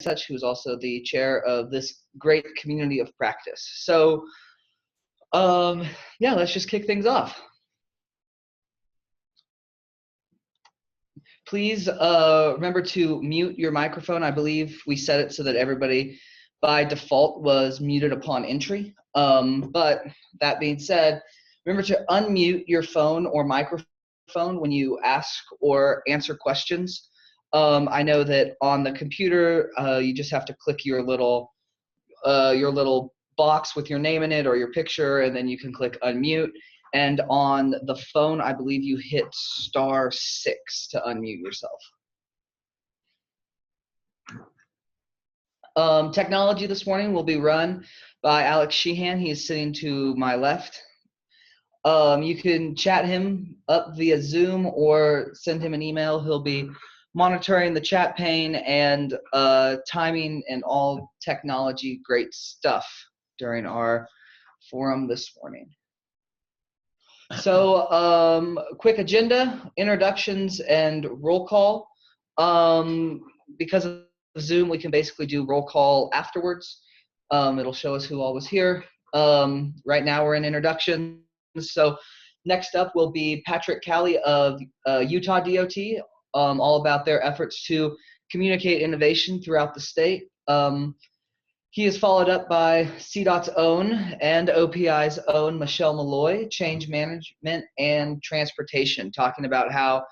such, who's also the chair of this great community of practice. So, yeah, let's just kick things off. Please remember to mute your microphone. I believe we set it so that everybody by default was muted upon entry. But that being said, remember to unmute your phone or microphone when you ask or answer questions. I know that on the computer, you just have to click your little box with your name in it or your picture, and then you can click unmute. And on the phone, I believe you hit *6 to unmute yourself. Technology this morning will be run by Alex Sheehan. He is sitting to my left. You can chat him up via Zoom or send him an email. He'll be monitoring the chat pane and timing and all technology great stuff during our forum this morning. So quick agenda, introductions, and roll call. Because of Zoom, we can basically do roll call afterwards. It'll show us who all was here. Right now we're in introductions. So next up will be Patrick Calley of Utah DOT, all about their efforts to communicate innovation throughout the state. He is followed up by CDOT's own and OPI's own Michelle Malloy, Change Management and Transportation, talking about how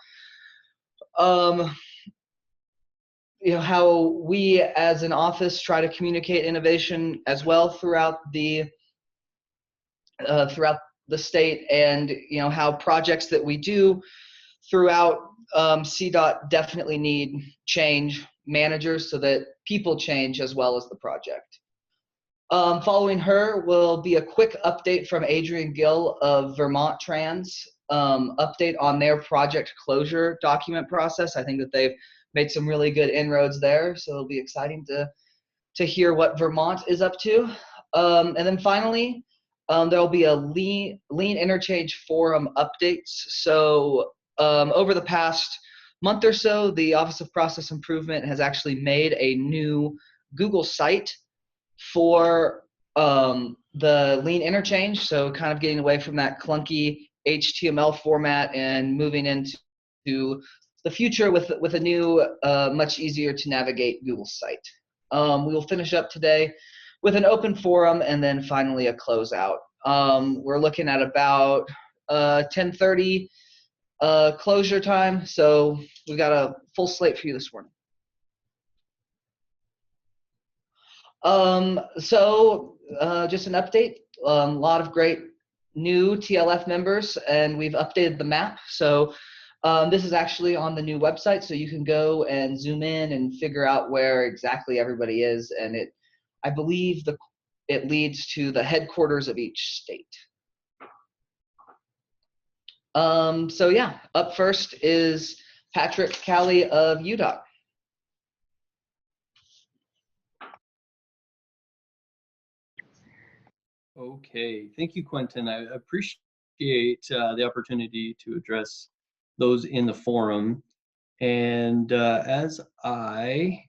how we as an office try to communicate innovation as well throughout the state, and how projects that we do throughout CDOT definitely need change managers so that people change as well as the project. Following her will be a quick update from Adrian Gill of Vermont Trans, update on their project closure document process. I think that they've made some really good inroads there, so it'll be exciting to hear what Vermont is up to. And then finally, there'll be a Lean Interchange forum updates. So over the past month or so, the Office of Process Improvement has actually made a new Google site for the Lean Interchange. So kind of getting away from that clunky HTML format and moving into the future with a new, much easier to navigate Google site. We will finish up today with an open forum and then finally a closeout. We're looking at about 10:30 closure time, so we've got a full slate for you this morning. Just an update, a lot of great new TLF members, and we've updated the map. So this is actually on the new website, so you can go and zoom in and figure out where exactly everybody is, and I believe it leads to the headquarters of each state. So yeah, up first is Patrick Calley of UDOT. Okay, thank you, Quentin. I appreciate the opportunity to address those in the forum. And as I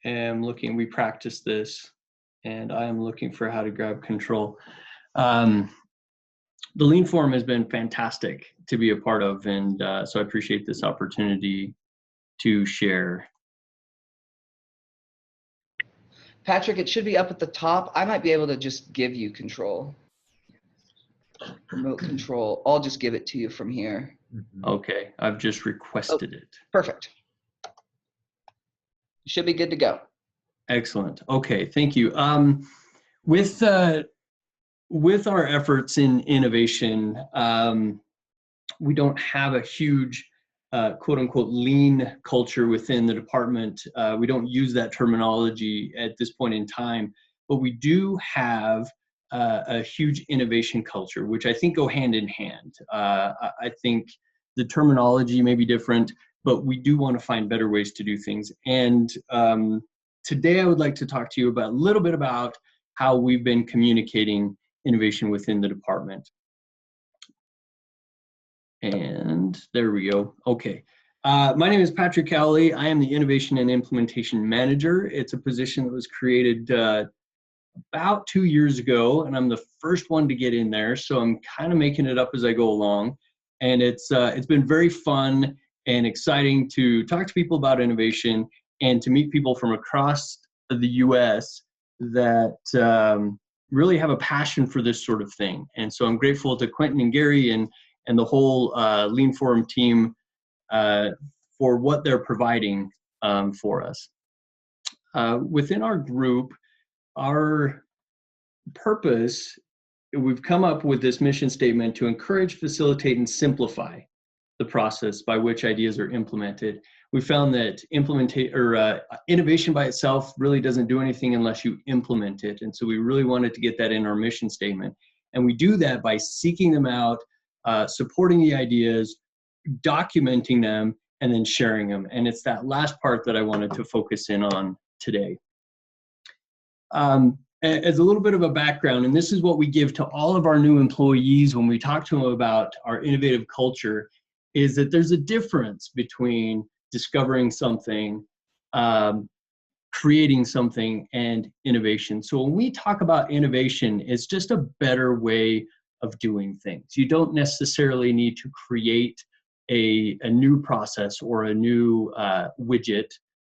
am looking, we practiced this, and I am looking for how to grab control. The Lean Forum has been fantastic to be a part of, and so I appreciate this opportunity to share. Patrick, it should be up at the top. I might be able to just give you control. Remote control. I'll just give it to you from here. Okay, I've just requested it. Perfect. You should be good to go. Excellent. Okay, thank you. With our efforts in innovation, we don't have a huge quote unquote lean culture within the department. We don't use that terminology at this point in time, but we do have a huge innovation culture, which I think go hand in hand. I think the terminology may be different, but we do want to find better ways to do things. And today I would like to talk to you about a little bit about how we've been communicating innovation within the department. And there we go. Okay. My name is Patrick Cowley. I am the Innovation and Implementation Manager. It's a position that was created about 2 years ago, and I'm the first one to get in there. So I'm kind of making it up as I go along. And it's been very fun and exciting to talk to people about innovation and to meet people from across the U.S. that really have a passion for this sort of thing. And so I'm grateful to Quentin and Gary and the whole Lean Forum team for what they're providing for us. Within our group, our purpose, we've come up with this mission statement to encourage, facilitate, and simplify the process by which ideas are implemented. We found that innovation by itself really doesn't do anything unless you implement it. And so we really wanted to get that in our mission statement. And we do that by seeking them out, supporting the ideas, documenting them, and then sharing them. And it's that last part that I wanted to focus in on today. As a little bit of a background, and this is what we give to all of our new employees when we talk to them about our innovative culture, is that there's a difference between discovering something, creating something, and innovation. So when we talk about innovation, it's just a better way of doing things. You don't necessarily need to create a new process or a new widget,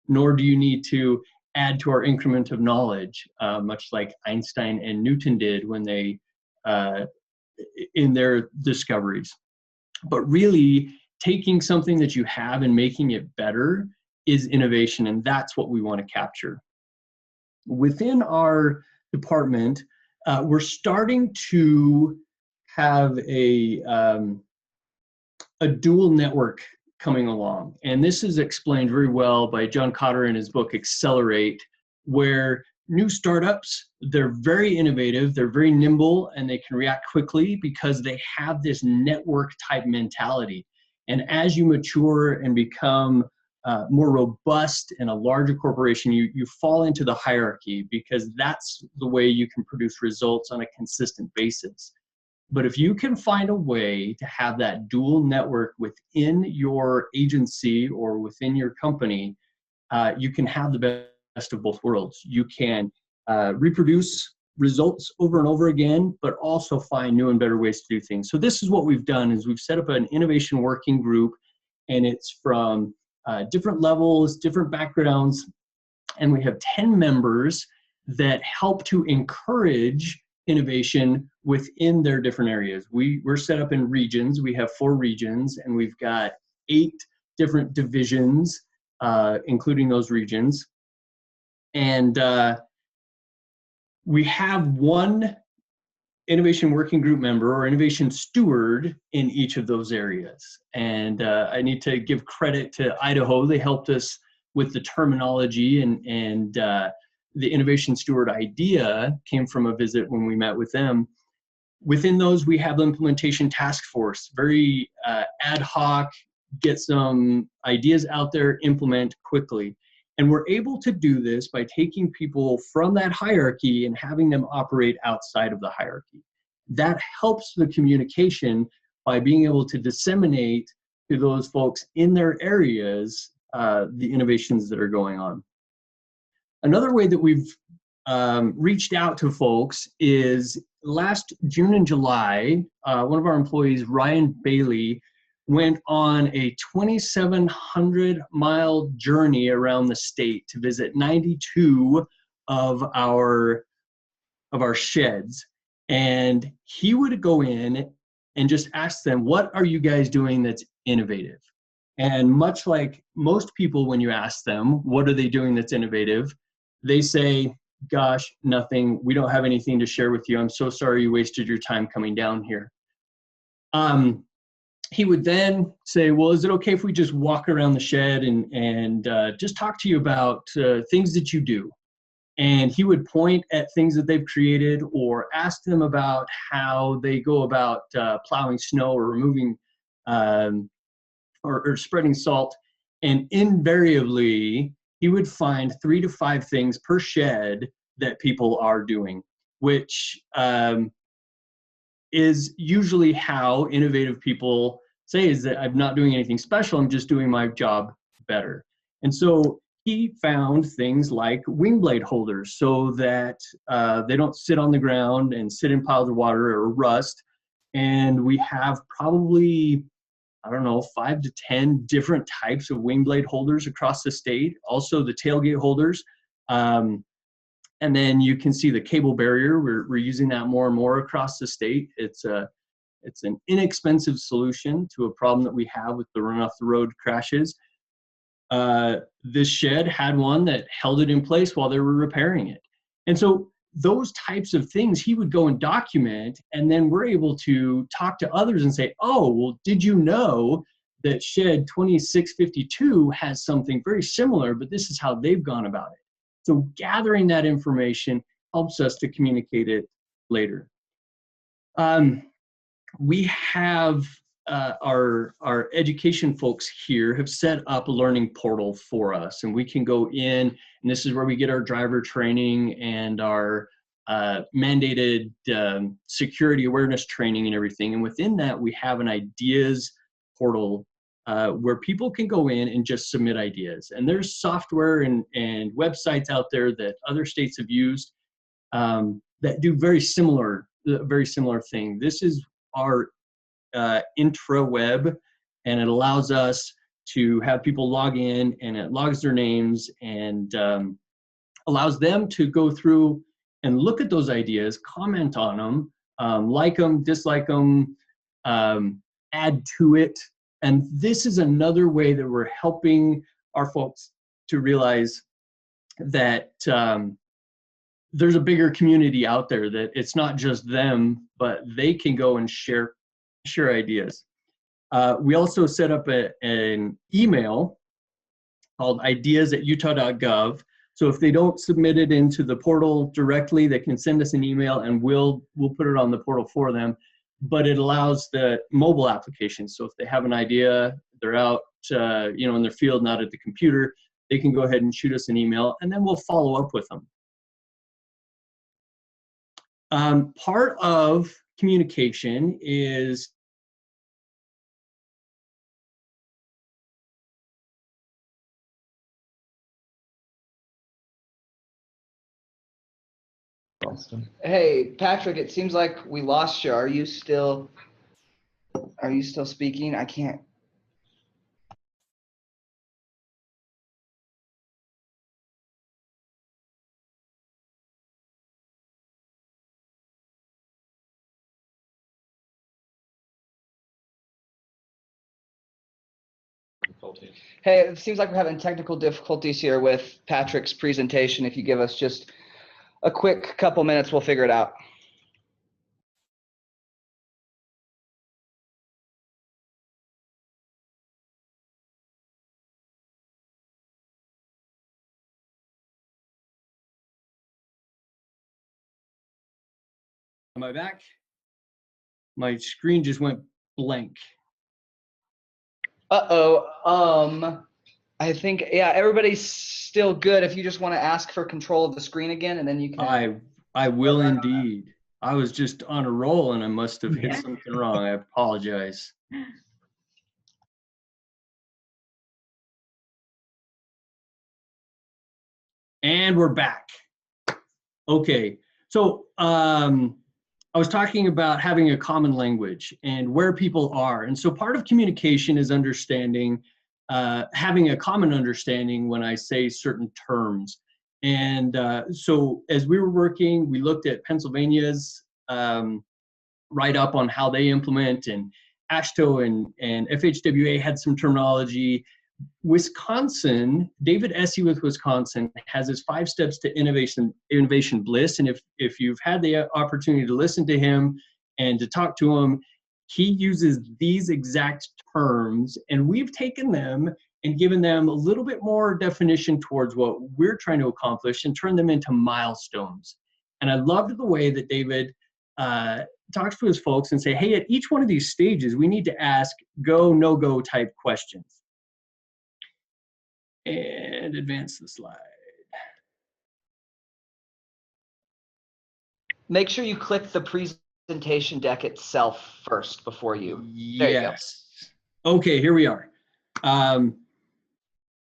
nor do you need to add to our increment of knowledge, much like Einstein and Newton did when they, in their discoveries. But really, taking something that you have and making it better is innovation, and that's what we want to capture. Within our department, we're starting to have a dual network coming along. And this is explained very well by John Cotter in his book, Accelerate, where new startups, they're very innovative, they're very nimble, and they can react quickly because they have this network type mentality. And as you mature and become more robust in a larger corporation, you fall into the hierarchy because that's the way you can produce results on a consistent basis. But if you can find a way to have that dual network within your agency or within your company, you can have the best of both worlds. You can reproduce results over and over again, but also find new and better ways to do things. So this is what we've done, is we've set up an innovation working group, and it's from different levels, different backgrounds, and we have 10 members that help to encourage innovation within their different areas. We're set up in regions. We have 4 regions, and we've got 8 different divisions, including those regions. And we have one innovation working group member or innovation steward in each of those areas. And I need to give credit to Idaho. They helped us with the terminology, and the innovation steward idea came from a visit when we met with them. Within those, we have the implementation task force, very ad hoc, get some ideas out there, implement quickly. And we're able to do this by taking people from that hierarchy and having them operate outside of the hierarchy. That helps the communication by being able to disseminate to those folks in their areas the innovations that are going on. Another way that we've reached out to folks is last June and July, one of our employees, Ryan Bailey, went on a 2,700-mile journey around the state to visit 92 of our sheds. And he would go in and just ask them, what are you guys doing that's innovative? And much like most people, when you ask them, what are they doing that's innovative? They say, gosh, nothing. We don't have anything to share with you. I'm so sorry you wasted your time coming down here. He would then say, well, is it okay if we just walk around the shed and just talk to you about things that you do? And he would point at things that they've created or ask them about how they go about plowing snow or removing or spreading salt. And invariably, he would find 3 to 5 things per shed that people are doing, which is usually how innovative people say is that I'm not doing anything special. I'm just doing my job better. And so he found things like wing blade holders so that they don't sit on the ground and sit in piles of water or rust. And we have probably, I don't know, 5 to 10 different types of wing blade holders across the state. Also the tailgate holders. And then you can see the cable barrier. We're using that more and more across the state. It's an inexpensive solution to a problem that we have with the run off the road crashes. This shed had one that held it in place while they were repairing it. And so those types of things he would go and document, and then we're able to talk to others and say, oh, well, did you know that shed 2652 has something very similar, but this is how they've gone about it. So gathering that information helps us to communicate it later. We have our education folks here have set up a learning portal for us, and we can go in, and this is where we get our driver training and our mandated security awareness training and everything. And within that, we have an ideas portal where people can go in and just submit ideas. And there's software and websites out there that other states have used that do very similar thing. This is our intraweb, and it allows us to have people log in, and it logs their names and allows them to go through and look at those ideas, comment on them, like them, dislike them, add to it. And this is another way that we're helping our folks to realize that there's a bigger community out there, that it's not just them, but they can go and share ideas. We also set up an email called ideas@utah.gov. So if they don't submit it into the portal directly, they can send us an email and we'll put it on the portal for them. But it allows the mobile application. So if they have an idea, they're out in their field, not at the computer, they can go ahead and shoot us an email, and then we'll follow up with them. Part of communication is Hey, Patrick, it seems like we lost you. Are you still speaking? I can't. Hey, it seems like we're having technical difficulties here with Patrick's presentation. If you give us just a quick couple minutes, we'll figure it out. Am I back? My screen just went blank. I think, yeah, everybody's still good. If you just want to ask for control of the screen again, and then you can. I will indeed. I was just on a roll and I must have hit something wrong. I apologize. And we're back. Okay, so I was talking about having a common language and where people are. And so part of communication is understanding, having a common understanding when I say certain terms. And so as we were working, we looked at Pennsylvania's write-up on how they implement, and AASHTO and FHWA had some terminology. Wisconsin, David Essie with Wisconsin has his 5 steps to innovation bliss. And if you've had the opportunity to listen to him and to talk to him, he uses these exact terms, and we've taken them and given them a little bit more definition towards what we're trying to accomplish and turn them into milestones. And I loved the way that David talks to his folks and say, hey, at each one of these stages, we need to ask go, no-go type questions. And advance the slide. Make sure you click the presentation deck itself first before you. Yes. Okay, here we are.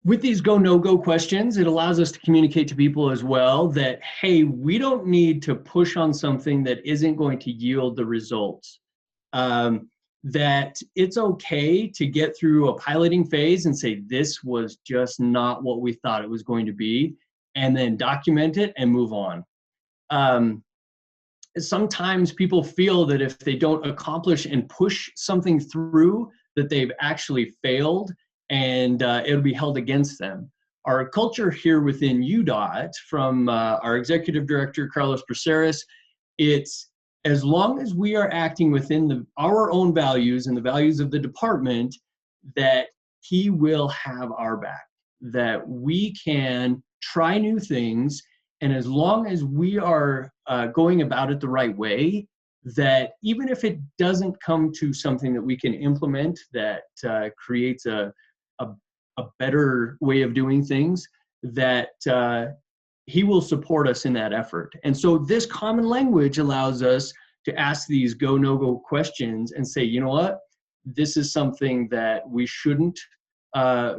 With these go, no-go questions, it allows us to communicate to people as well that, hey, we don't need to push on something that isn't going to yield the results. That it's okay to get through a piloting phase and say, this was just not what we thought it was going to be, and then document it and move on. Sometimes people feel that if they don't accomplish and push something through, that they've actually failed, and it'll be held against them. Our culture here within UDOT, from our executive director, Carlos Braceras, it's as long as we are acting within our own values and the values of the department, that he will have our back, that we can try new things. And as long as we are going about it the right way, that even if it doesn't come to something that we can implement that creates a better way of doing things, that he will support us in that effort. And so this common language allows us to ask these go, no-go questions and say, you know what, this is something that we shouldn't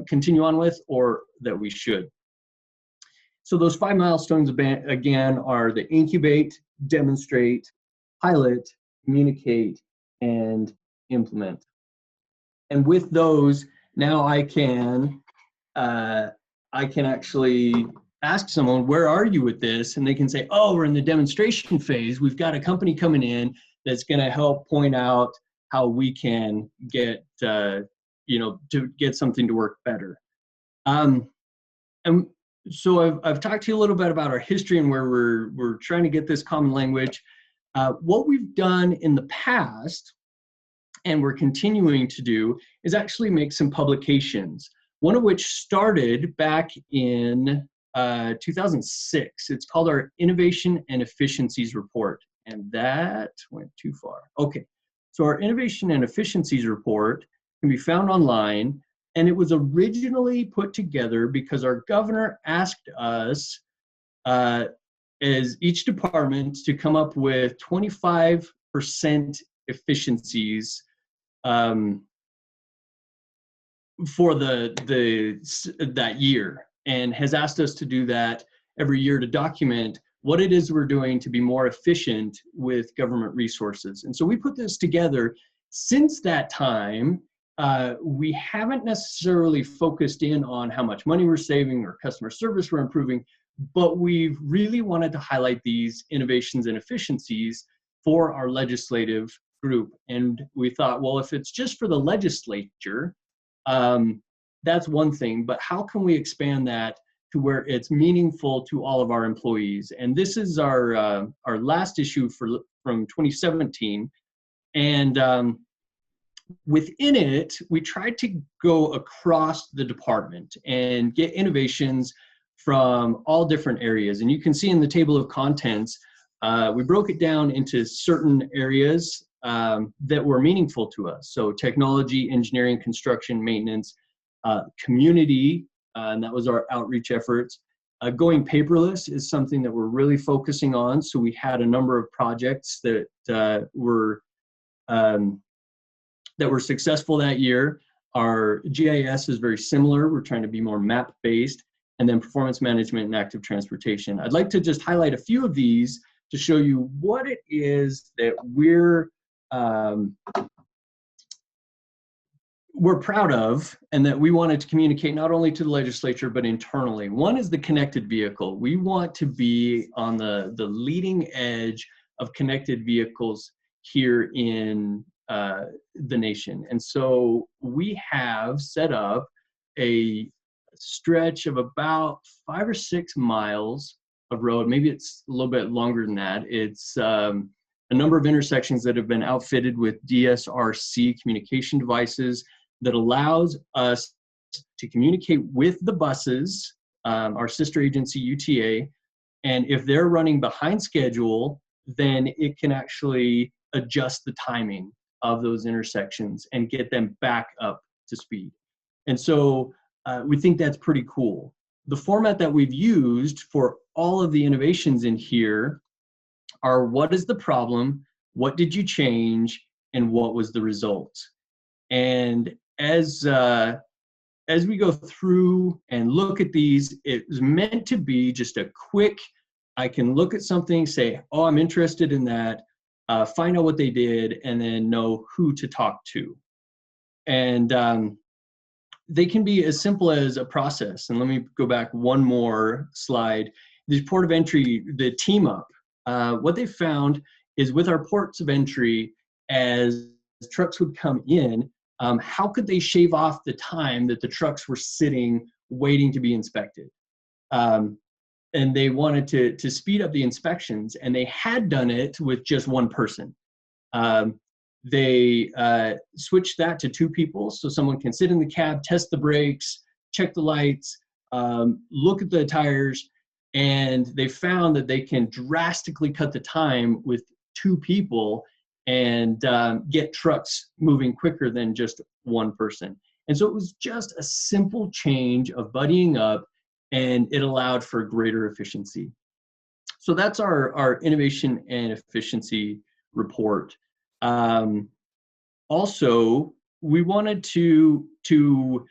continue on with, or that we should. So those 5 milestones, again, are the incubate, demonstrate, pilot, communicate, and implement. And with those, now I can actually ask someone, where are you with this? And they can say, oh, we're in the demonstration phase. We've got a company coming in that's going to help point out how we can get, to get something to work better. And so I've talked to you a little bit about our history and where we're trying to get this common language. What we've done in the past, and we're continuing to do, is actually make some publications. One of which started back in 2006. It's called our Innovation and Efficiencies Report. And that went too far. Okay, so our Innovation and Efficiencies Report can be found online. And it was originally put together because our governor asked us, as each department, to come up with 25% efficiencies for that year, and has asked us to do that every year to document what it is we're doing to be more efficient with government resources. And so we put this together. Since that time, we haven't necessarily focused in on how much money we're saving or customer service we're improving, but we've really wanted to highlight these innovations and efficiencies for our legislative group. And we thought, well, if it's just for the legislature, that's one thing, but how can we expand that to where it's meaningful to all of our employees? And this is our last issue from 2017. And within it, we tried to go across the department and get innovations from all different areas. And you can see in the table of contents, we broke it down into certain areas that were meaningful to us. So technology, engineering, construction, maintenance, community, and that was our outreach efforts. Going paperless is something that we're really focusing on. So we had a number of projects that were successful that year. Our GIS is very similar. We're trying to be more map-based. And then performance management and active transportation. I'd like to just highlight a few of these to show you what it is that we're proud of, and that we wanted to communicate not only to the legislature, but internally. One is the connected vehicle. We want to be on the leading edge of connected vehicles here in the nation. And so we have set up a stretch of about 5 or 6 miles of road. Maybe it's a little bit longer than that. It's a number of intersections that have been outfitted with DSRC communication devices that allows us to communicate with the buses, our sister agency UTA, and if they're running behind schedule, then it can actually adjust the timing of those intersections and get them back up to speed. And so we think that's pretty cool. The format that we've used for all of the innovations in here are: what is the problem, what did you change, and what was the result? And as we go through and look at these, it's meant to be just a quick, I can look at something, say, oh, I'm interested in that, find out what they did, and then know who to talk to. And they can be as simple as a process. And let me go back one more slide. These port of entry, the team up, what they found is with our ports of entry, as trucks would come in, how could they shave off the time that the trucks were sitting waiting to be inspected? And they wanted to speed up the inspections, and they had done it with just one person. They switched that to 2 people, so someone can sit in the cab, test the brakes, check the lights, look at the tires, and they found that they can drastically cut the time with 2 people and get trucks moving quicker than just one person. And so it was just a simple change of buddying up, and it allowed for greater efficiency. So that's our innovation and efficiency report. Also, we wanted to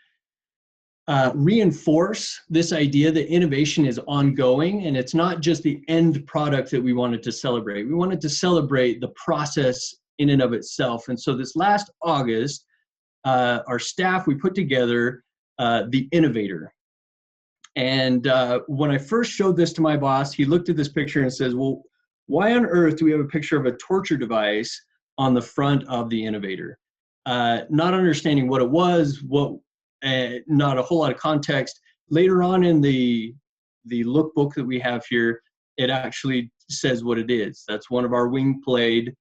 reinforce this idea that innovation is ongoing, and it's not just the end product that we wanted to celebrate. We wanted to celebrate the process in and of itself. And so this last August, our staff, we put together the innovator. And when I first showed this to my boss, he looked at this picture and says, well, why on earth do we have a picture of a torture device on the front of the innovator? Not understanding what it was, not a whole lot of context. Later on in the lookbook that we have here, it actually says what it is. That's one of our wing blade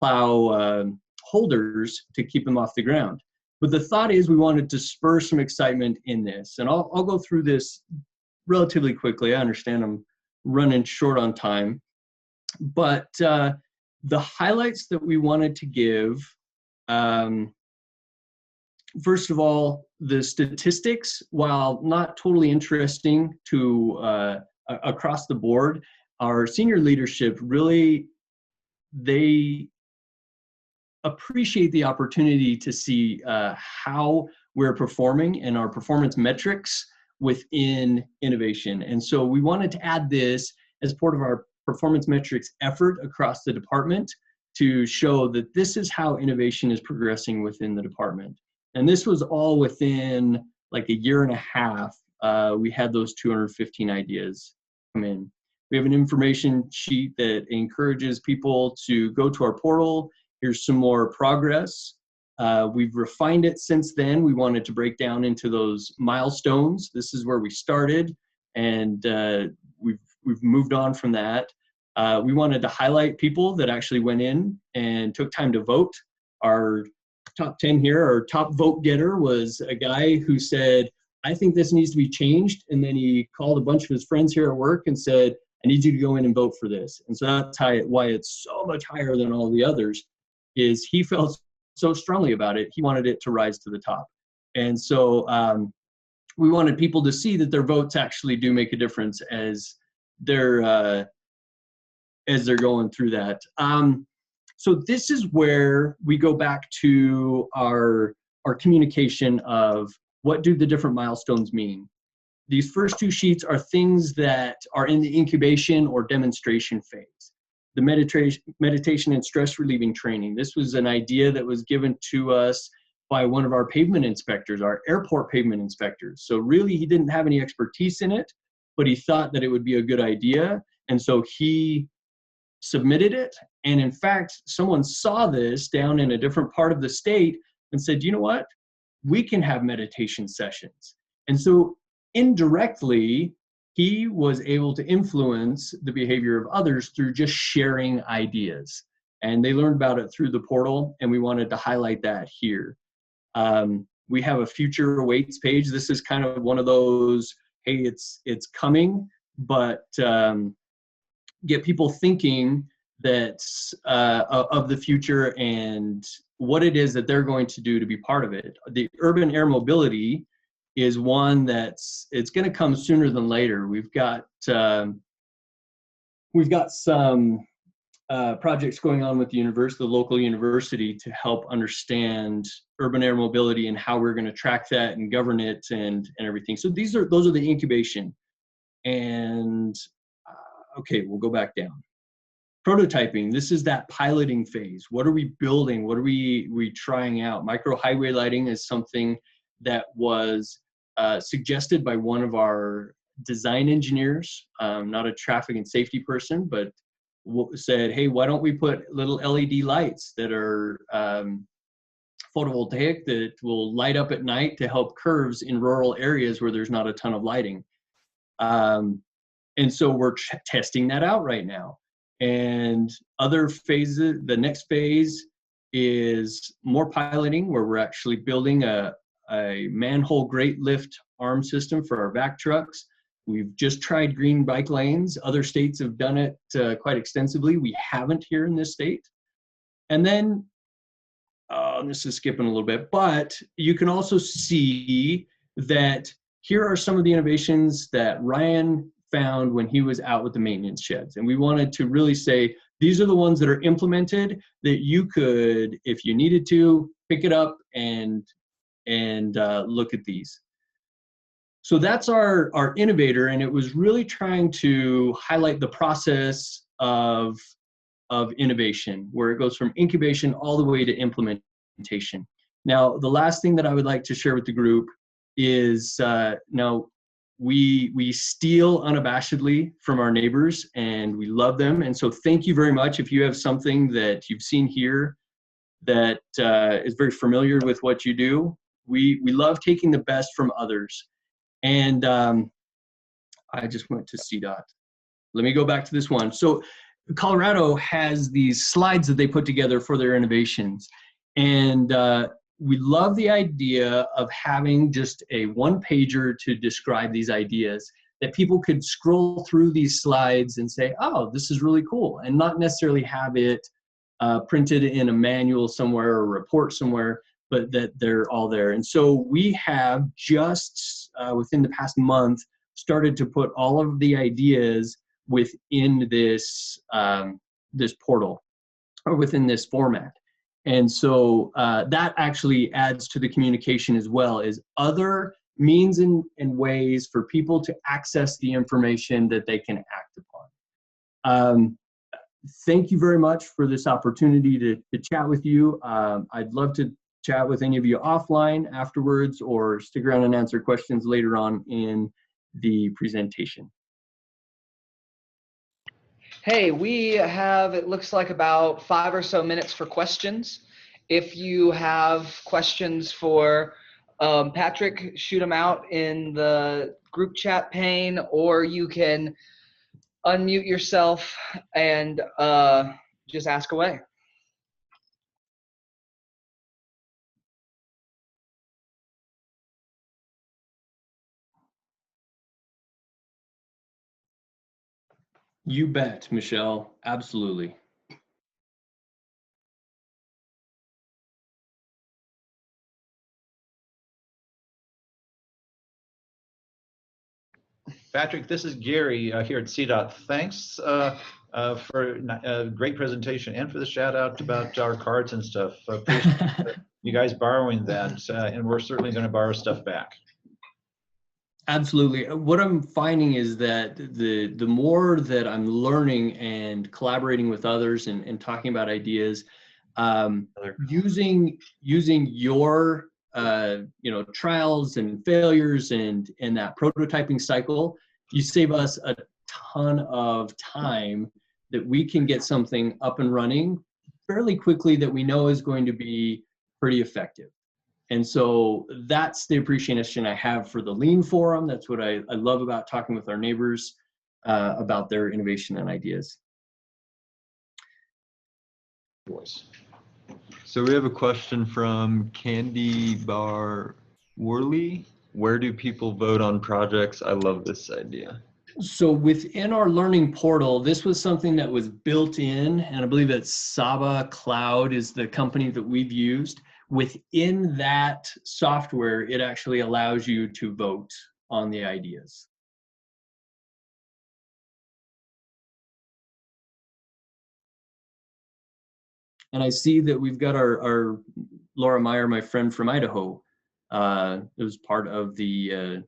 plow holders to keep them off the ground. But the thought is we wanted to spur some excitement in this. And I'll go through this relatively quickly. I understand I'm running short on time. But the highlights that we wanted to give, first of all, the statistics, while not totally interesting to across the board, our senior leadership really, they appreciate the opportunity to see how we're performing and our performance metrics within innovation. And so we wanted to add this as part of our performance metrics effort across the department to show that this is how innovation is progressing within the department. And this was all within like a year and a half. We had those 215 ideas come in. We have an information sheet that encourages people to go to our portal. Here's some more progress. We've refined it since then. We wanted to break down into those milestones. This is where we started, and we've moved on from that. We wanted to highlight people that actually went in and took time to vote. Our top 10 here, our top vote getter was a guy who said, I think this needs to be changed. And then he called a bunch of his friends here at work and said, I need you to go in and vote for this. And so that's why it's so much higher than all the others, is he felt so strongly about it. He wanted it to rise to the top. And so we wanted people to see that their votes actually do make a difference as they're going through that. So this is where we go back to our communication of what do the different milestones mean. These first 2 sheets are things that are in the incubation or demonstration phase. The meditation and stress relieving training. This was an idea that was given to us by one of our pavement inspectors, our airport pavement inspectors. So really he didn't have any expertise in it, but he thought that it would be a good idea. And so he submitted it. And in fact, someone saw this down in a different part of the state and said, you know what? We can have meditation sessions. And so indirectly, he was able to influence the behavior of others through just sharing ideas. And they learned about it through the portal, and we wanted to highlight that here. We have a future awaits page. This is kind of one of those, hey, it's coming, but get people thinking that of the future and what it is that they're going to do to be part of it. The urban air mobility is one it's going to come sooner than later. We've got some projects going on with the local university, to help understand urban air mobility and how we're going to track that and govern it and everything. So those are the incubation. And okay, we'll go back down. Prototyping, this is that piloting phase. What are we building? What are we trying out? Micro highway lighting is something that was suggested by one of our design engineers, not a traffic and safety person, but said, hey, why don't we put little LED lights that are photovoltaic that will light up at night to help curves in rural areas where there's not a ton of lighting. And so we're testing that out right now. And other phases, the next phase is more piloting, where we're actually building a manhole grate lift arm system for our vac trucks. We've just tried green bike lanes. Other states have done it quite extensively. We haven't here in this state. And then, this is skipping a little bit, but you can also see that here are some of the innovations that Ryan found when he was out with the maintenance sheds. And we wanted to really say, these are the ones that are implemented that you could, if you needed to, pick it up and look at these. So that's our innovator, and it was really trying to highlight the process of innovation, where it goes from incubation all the way to implementation. Now, the last thing that I would like to share with the group is now we steal unabashedly from our neighbors, and we love them. And so thank you very much. If you have something that you've seen here that is very familiar with what you do, we love taking the best from others. And I just went to CDOT. Let me go back to this one. So Colorado has these slides that they put together for their innovations. And we love the idea of having just a one-pager to describe these ideas, that people could scroll through these slides and say, oh, this is really cool, and not necessarily have it printed in a manual somewhere or a report somewhere, but that they're all there. And so we have just within the past month started to put all of the ideas within this this portal, or within this format. And so that actually adds to the communication as well, as other means and ways for people to access the information that they can act upon. Thank you very much for this opportunity to chat with you. I'd love to chat with any of you offline afterwards, or stick around and answer questions later on in the presentation. Hey, we have, it looks like, about 5 or so minutes for questions. If you have questions for Patrick, shoot them out in the group chat pane, or you can unmute yourself and just ask away. You bet, Michelle. Absolutely. Patrick, this is Gary here at CDOT. Thanks for a great presentation, and for the shout out about our cards and stuff. Appreciate you guys borrowing that, and we're certainly going to borrow stuff back. Absolutely. What I'm finding is that the more that I'm learning and collaborating with others and talking about ideas, using your trials and failures and that prototyping cycle, you save us a ton of time that we can get something up and running fairly quickly that we know is going to be pretty effective. And so that's the appreciation I have for the Lean Forum. That's what I love about talking with our neighbors about their innovation and ideas. So we have a question from Candy Bar Worley. Where do people vote on projects? I love this idea. So within our learning portal, this was something that was built in, and I believe that Saba Cloud is the company that we've used. Within that software, it actually allows you to vote on the ideas. And I see that we've got our Laura Meyer, my friend from Idaho, it was part of the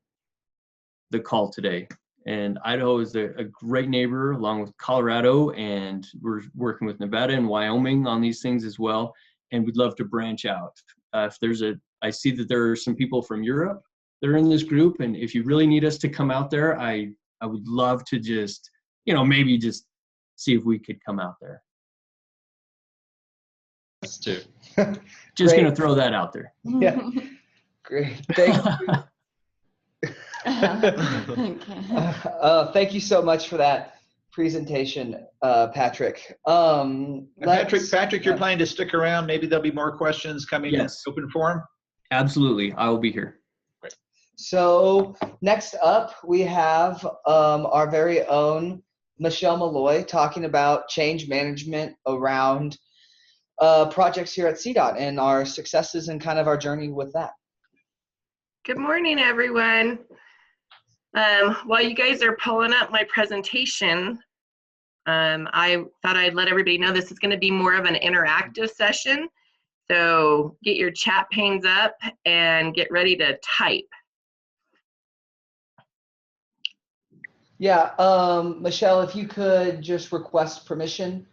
call today. And Idaho is a great neighbor along with Colorado, and we're working with Nevada and Wyoming on these things as well. And we'd love to branch out. I see that there are some people from Europe that are in this group, and if you really need us to come out there, I would love to just, maybe just see if we could come out there. Us too. Just Great. gonna throw that out there. Yeah. Great. Thank you. Thank you so much for that presentation, Patrick. Patrick, you're planning to stick around. Maybe there'll be more questions coming in Yes. open forum. Absolutely, I will be here. So next up, we have our very own Michelle Malloy talking about change management around projects here at CDOT and our successes and kind of our journey with that. Good morning, everyone. While you guys are pulling up my presentation, I thought I'd let everybody know this is going to be more of an interactive session. So get your chat panes up and get ready to type. Yeah, Michelle, if you could just request permission.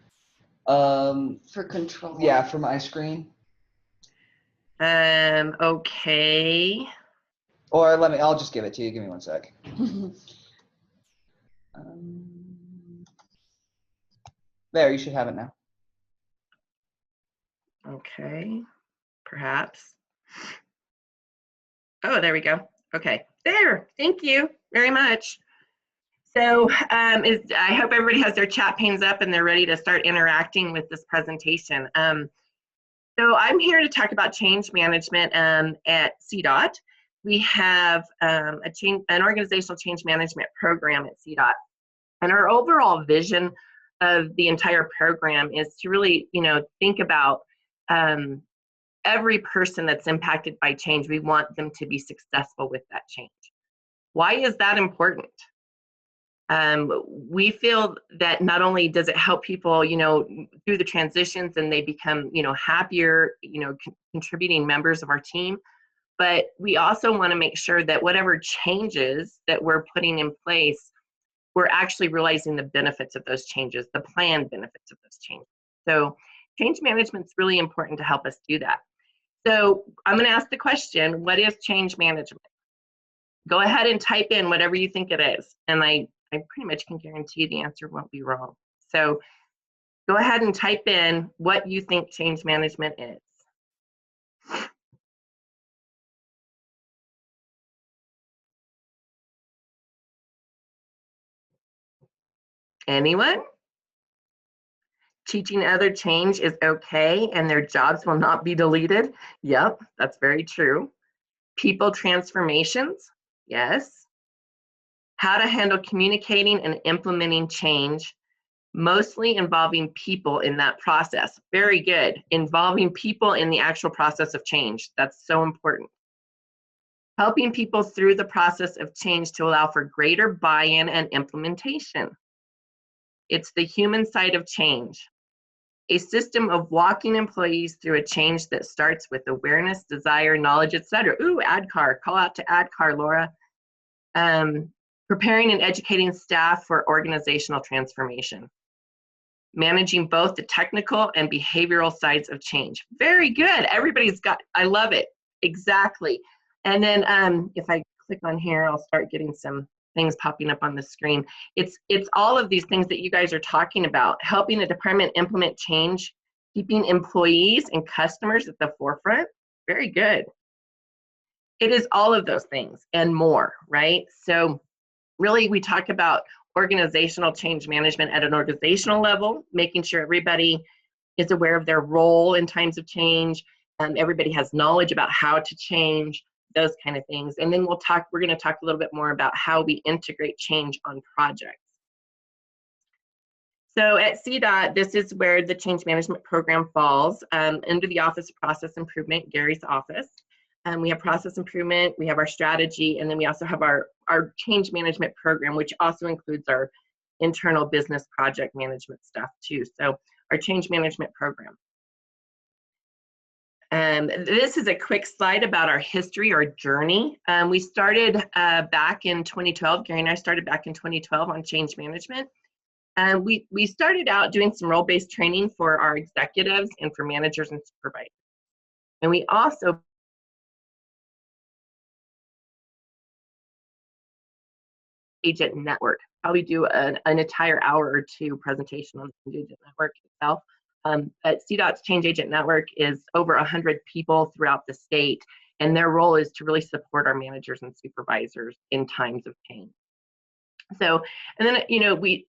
For control. Yeah, for my screen. Okay. Or I'll just give it to you. Give me one sec. There, you should have it now. Okay, perhaps. Oh, there we go. Okay, there. Thank you very much. So I hope everybody has their chat panes up and they're ready to start interacting with this presentation. So I'm here to talk about change management at CDOT. We have an organizational change management program at CDOT. And our overall vision of the entire program is to really, think about every person that's impacted by change. We want them to be successful with that change. Why is that important? We feel that not only does it help people, through the transitions and they become, happier, contributing members of our team, but we also want to make sure that whatever changes that we're putting in place, we're actually realizing the benefits of those changes, the planned benefits of those changes. So change management is really important to help us do that. So I'm going to ask the question, what is change management? Go ahead and type in whatever you think it is. And I pretty much can guarantee the answer won't be wrong. So go ahead and type in what you think change management is. Anyone? Teaching other change is okay and their jobs will not be deleted. Yep, that's very true. People transformations, yes. How to handle communicating and implementing change, mostly involving people in that process. Very good. Involving people in the actual process of change. That's so important. Helping people through the process of change to allow for greater buy-in and implementation. It's the human side of change. A system of walking employees through a change that starts with awareness, desire, knowledge, etc. Ooh, ADCAR, call out to ADCAR, Laura. Preparing and educating staff for organizational transformation. Managing both the technical and behavioral sides of change. Very good, everybody's got, I love it, exactly. And then if I click on here, I'll start getting some things popping up on the screen. It's all of these things that you guys are talking about, helping the department implement change, keeping employees and customers at the forefront. Very good. It is all of those things and more, right? So really we talk about organizational change management at an organizational level, making sure everybody is aware of their role in times of change, everybody has knowledge about how to change, those kind of things. And then we're going to talk a little bit more about how we integrate change on projects. So at CDOT, this is where the change management program falls under the Office of Process Improvement, Gary's office. We have process improvement, we have our strategy, and then we also have our change management program, which also includes our internal business project management stuff too. So our change management program. This is a quick slide about our history, our journey. We started back in 2012. Gary and I started back in 2012 on change management. We started out doing some role-based training for our executives and for managers and supervisors. And we also agent network. Probably do an entire hour or two presentation on the change agent network itself. But CDOT's Change Agent Network is over 100 people throughout the state, and their role is to really support our managers and supervisors in times of change. So, and then, you know, we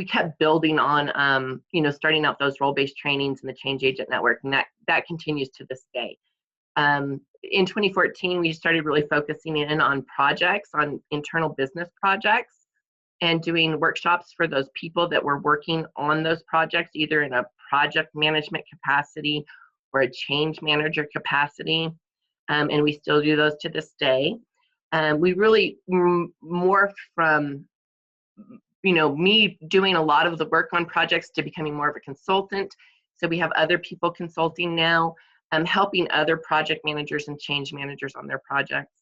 kept building on, you know, starting out those role-based trainings in the Change Agent Network, and that continues to this day. In 2014, we started really focusing in on projects, on internal business projects, and doing workshops for those people that were working on those projects, either in a project management capacity or a change manager capacity. And we still do those to this day. We really morphed from, you know, me doing a lot of the work on projects to becoming more of a consultant. So we have other people consulting now, helping other project managers and change managers on their projects.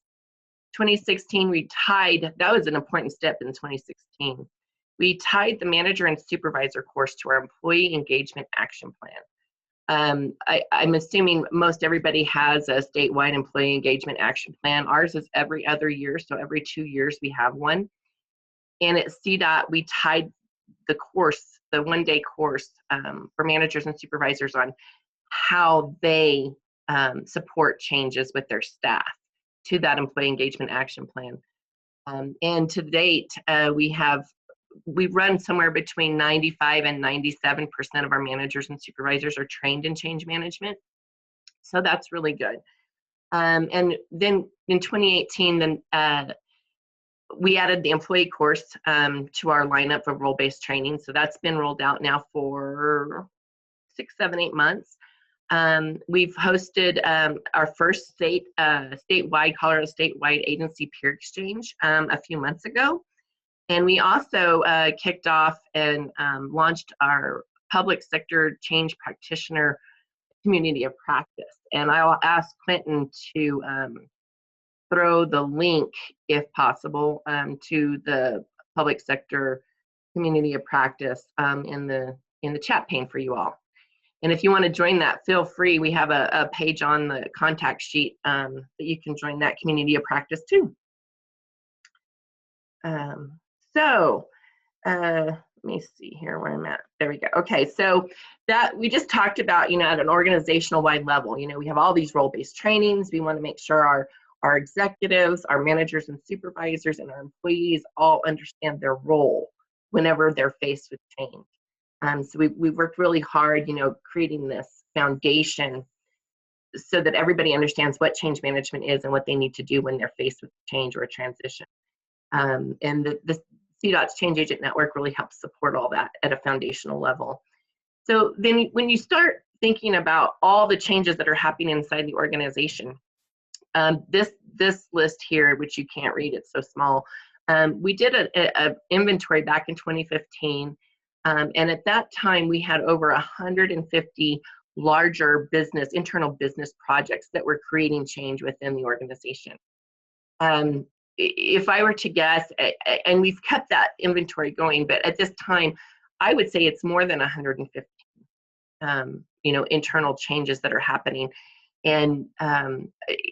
2016, we tied, that was an important step in 2016. We tied the manager and supervisor course to our employee engagement action plan. I'm assuming most everybody has a statewide employee engagement action plan. Ours is every other year, so every 2 years we have one. And at CDOT, we tied the course, the one-day course for managers and supervisors on how they support changes with their staff to that employee engagement action plan. And to date, we've run somewhere between 95 and 97% of our managers and supervisors are trained in change management. So that's really good. And then in 2018, then we added the employee course to our lineup of role-based training. So that's been rolled out now for 6, 7, 8 months. We've hosted our first statewide, Colorado statewide agency peer exchange a few months ago. And we also kicked off and launched our public sector change practitioner community of practice. And I'll ask Quentin to throw the link, if possible, to the public sector community of practice in the chat pane for you all. And if you want to join that, feel free. We have a page on the contact sheet that you can join that community of practice too. Let me see here where I'm at. There we go. Okay, so that we just talked about, you know, at an organizational wide level, you know, we have all these role-based trainings. We want to make sure our executives, our managers and supervisors, and our employees all understand their role whenever they're faced with change. So we've worked really hard, you know, creating this foundation so that everybody understands what change management is and what they need to do when they're faced with change or a transition. And the CDOT's Change Agent Network really helps support all that at a foundational level. So then when you start thinking about all the changes that are happening inside the organization, this list here, which you can't read, it's so small, we did an inventory back in 2015. And at that time, we had over 150 larger internal business projects that were creating change within the organization. If I were to guess, and we've kept that inventory going, but at this time, I would say it's more than 150, you know, internal changes that are happening. And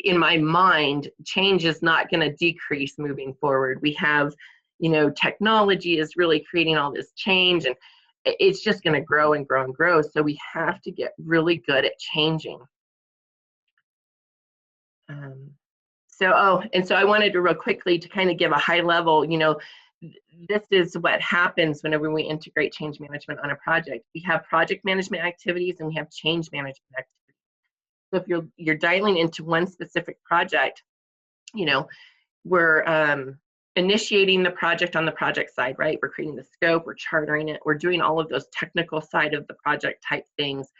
in my mind, change is not going to decrease moving forward. We have, you know, technology is really creating all this change, and it's just going to grow and grow and grow. So we have to get really good at changing. So I wanted to real quickly to kind of give a high level, you know, this is what happens whenever we integrate change management on a project. We have project management activities and we have change management activities. So if you're dialing into one specific project, you know, we're initiating the project on the project side, right? We're creating the scope, we're chartering it, we're doing all of those technical side of the project type things.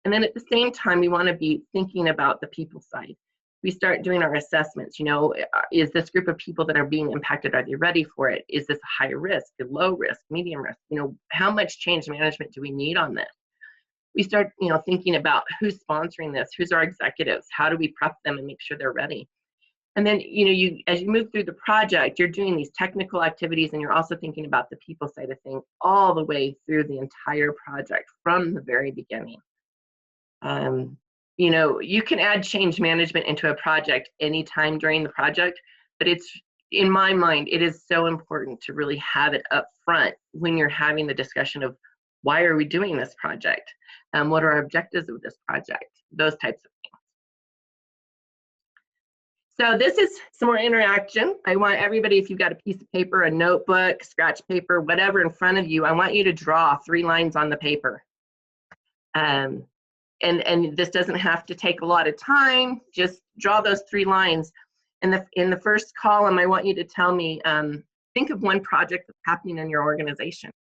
And then at the same time, we want to be thinking about the people side. We start doing our assessments, you know, is this group of people that are being impacted, are they ready for it? Is this high risk, low risk, medium risk? You know, how much change management do we need on this? we start, thinking about who's sponsoring this, who's our executives, how do we prep them and make sure they're ready. And then, as you move through the project, you're doing these technical activities, and you're also thinking about the people side of things all the way through the entire project from the very beginning. You can add change management into a project anytime during the project, but in my mind, it is so important to really have it up front when you're having the discussion of why are we doing this project? What are our objectives of this project? Those types of things. So this is some more interaction. I want everybody, if you've got a piece of paper, a notebook, scratch paper, whatever in front of you, I want you to draw 3 lines on the paper. And this doesn't have to take a lot of time. Just draw those 3 lines. In the first column, I want you to tell me, think of one project that's happening in your organization.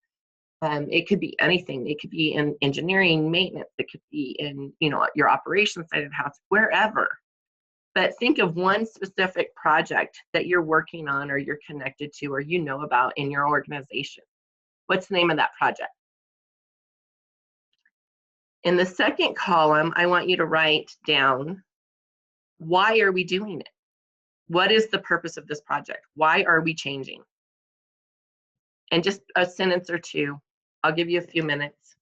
It could be anything. It could be in engineering, maintenance. It could be in your operations side of the house, wherever. But think of one specific project that you're working on, or you're connected to, or about in your organization. What's the name of that project? In the second column, I want you to write down, why are we doing it? What is the purpose of this project? Why are we changing? And just a sentence or 2. I'll give you a few minutes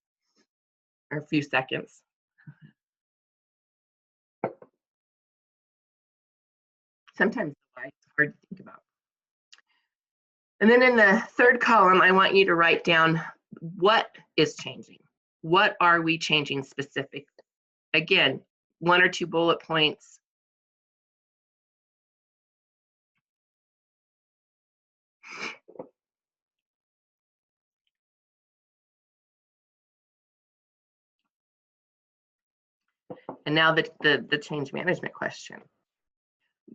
or a few seconds. Sometimes why it's hard to think about. And then in the third column, I want you to write down what is changing. What are we changing specifically? Again, 1 or 2 bullet points. And now the change management question.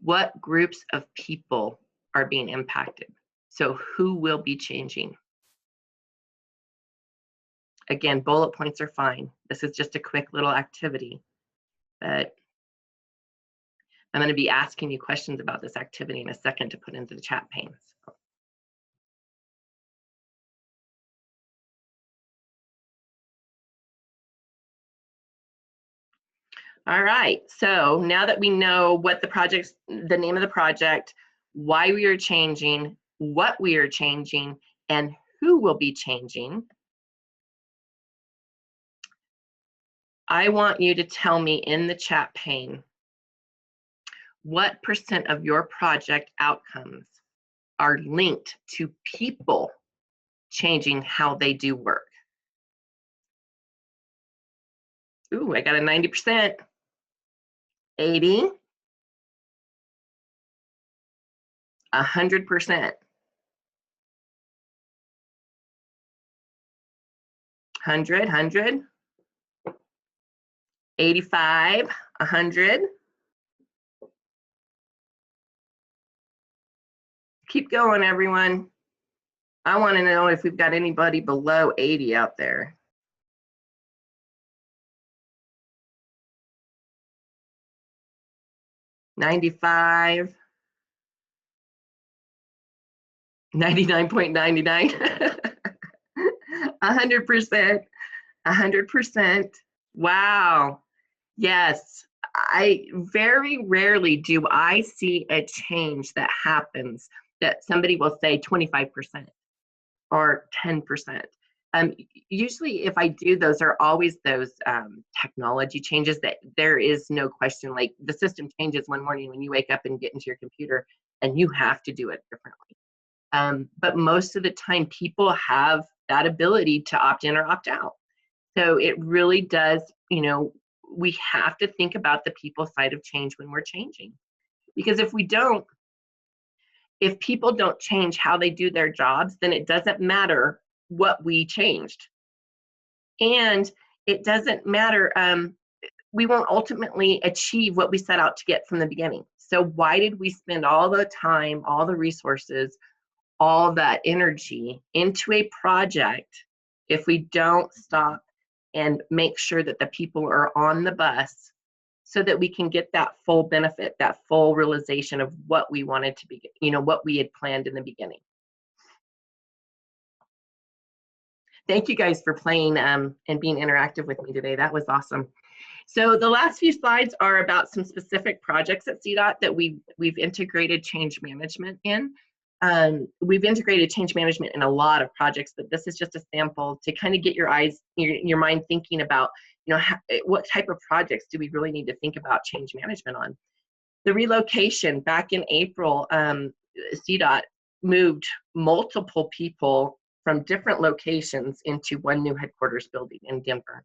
What groups of people are being impacted? So who will be changing? Again, bullet points are fine. This is just a quick little activity, but I'm going to be asking you questions about this activity in a second to put into the chat pane. All right, so now that we know what the name of the project, why we are changing, what we are changing, and who will be changing, I want you to tell me in the chat pane, what % of your project outcomes are linked to people changing how they do work? Ooh, I got a 90%. 80, 100%, 100, 85, 100. Keep going, everyone. I want to know if we've got anybody below 80 out there. $95, 99.99, 100%, 100%. Wow. Yes, I very rarely do I see a change that happens that somebody will say 25% or 10%. Usually if I do, those are always those technology changes that there is no question, like the system changes one morning when you wake up and get into your computer and you have to do it differently. But most of the time people have that ability to opt in or opt out. So it really does, we have to think about the people side of change when we're changing. Because if people don't change how they do their jobs, then it doesn't matter what we changed. And it doesn't matter, we won't ultimately achieve what we set out to get from the beginning. So why did we spend all the time, all the resources, all that energy into a project if we don't stop and make sure that the people are on the bus so that we can get that full benefit, that full realization of what we wanted to be, what we had planned in the beginning. thank you guys for playing and being interactive with me today. That was awesome. So the last few slides are about some specific projects at CDOT that we've integrated change management in. We've integrated change management in a lot of projects, but this is just a sample to kind of get your mind thinking about, you know, what type of projects do we really need to think about change management on. The relocation back in April, CDOT moved multiple people from different locations into one new headquarters building in Denver.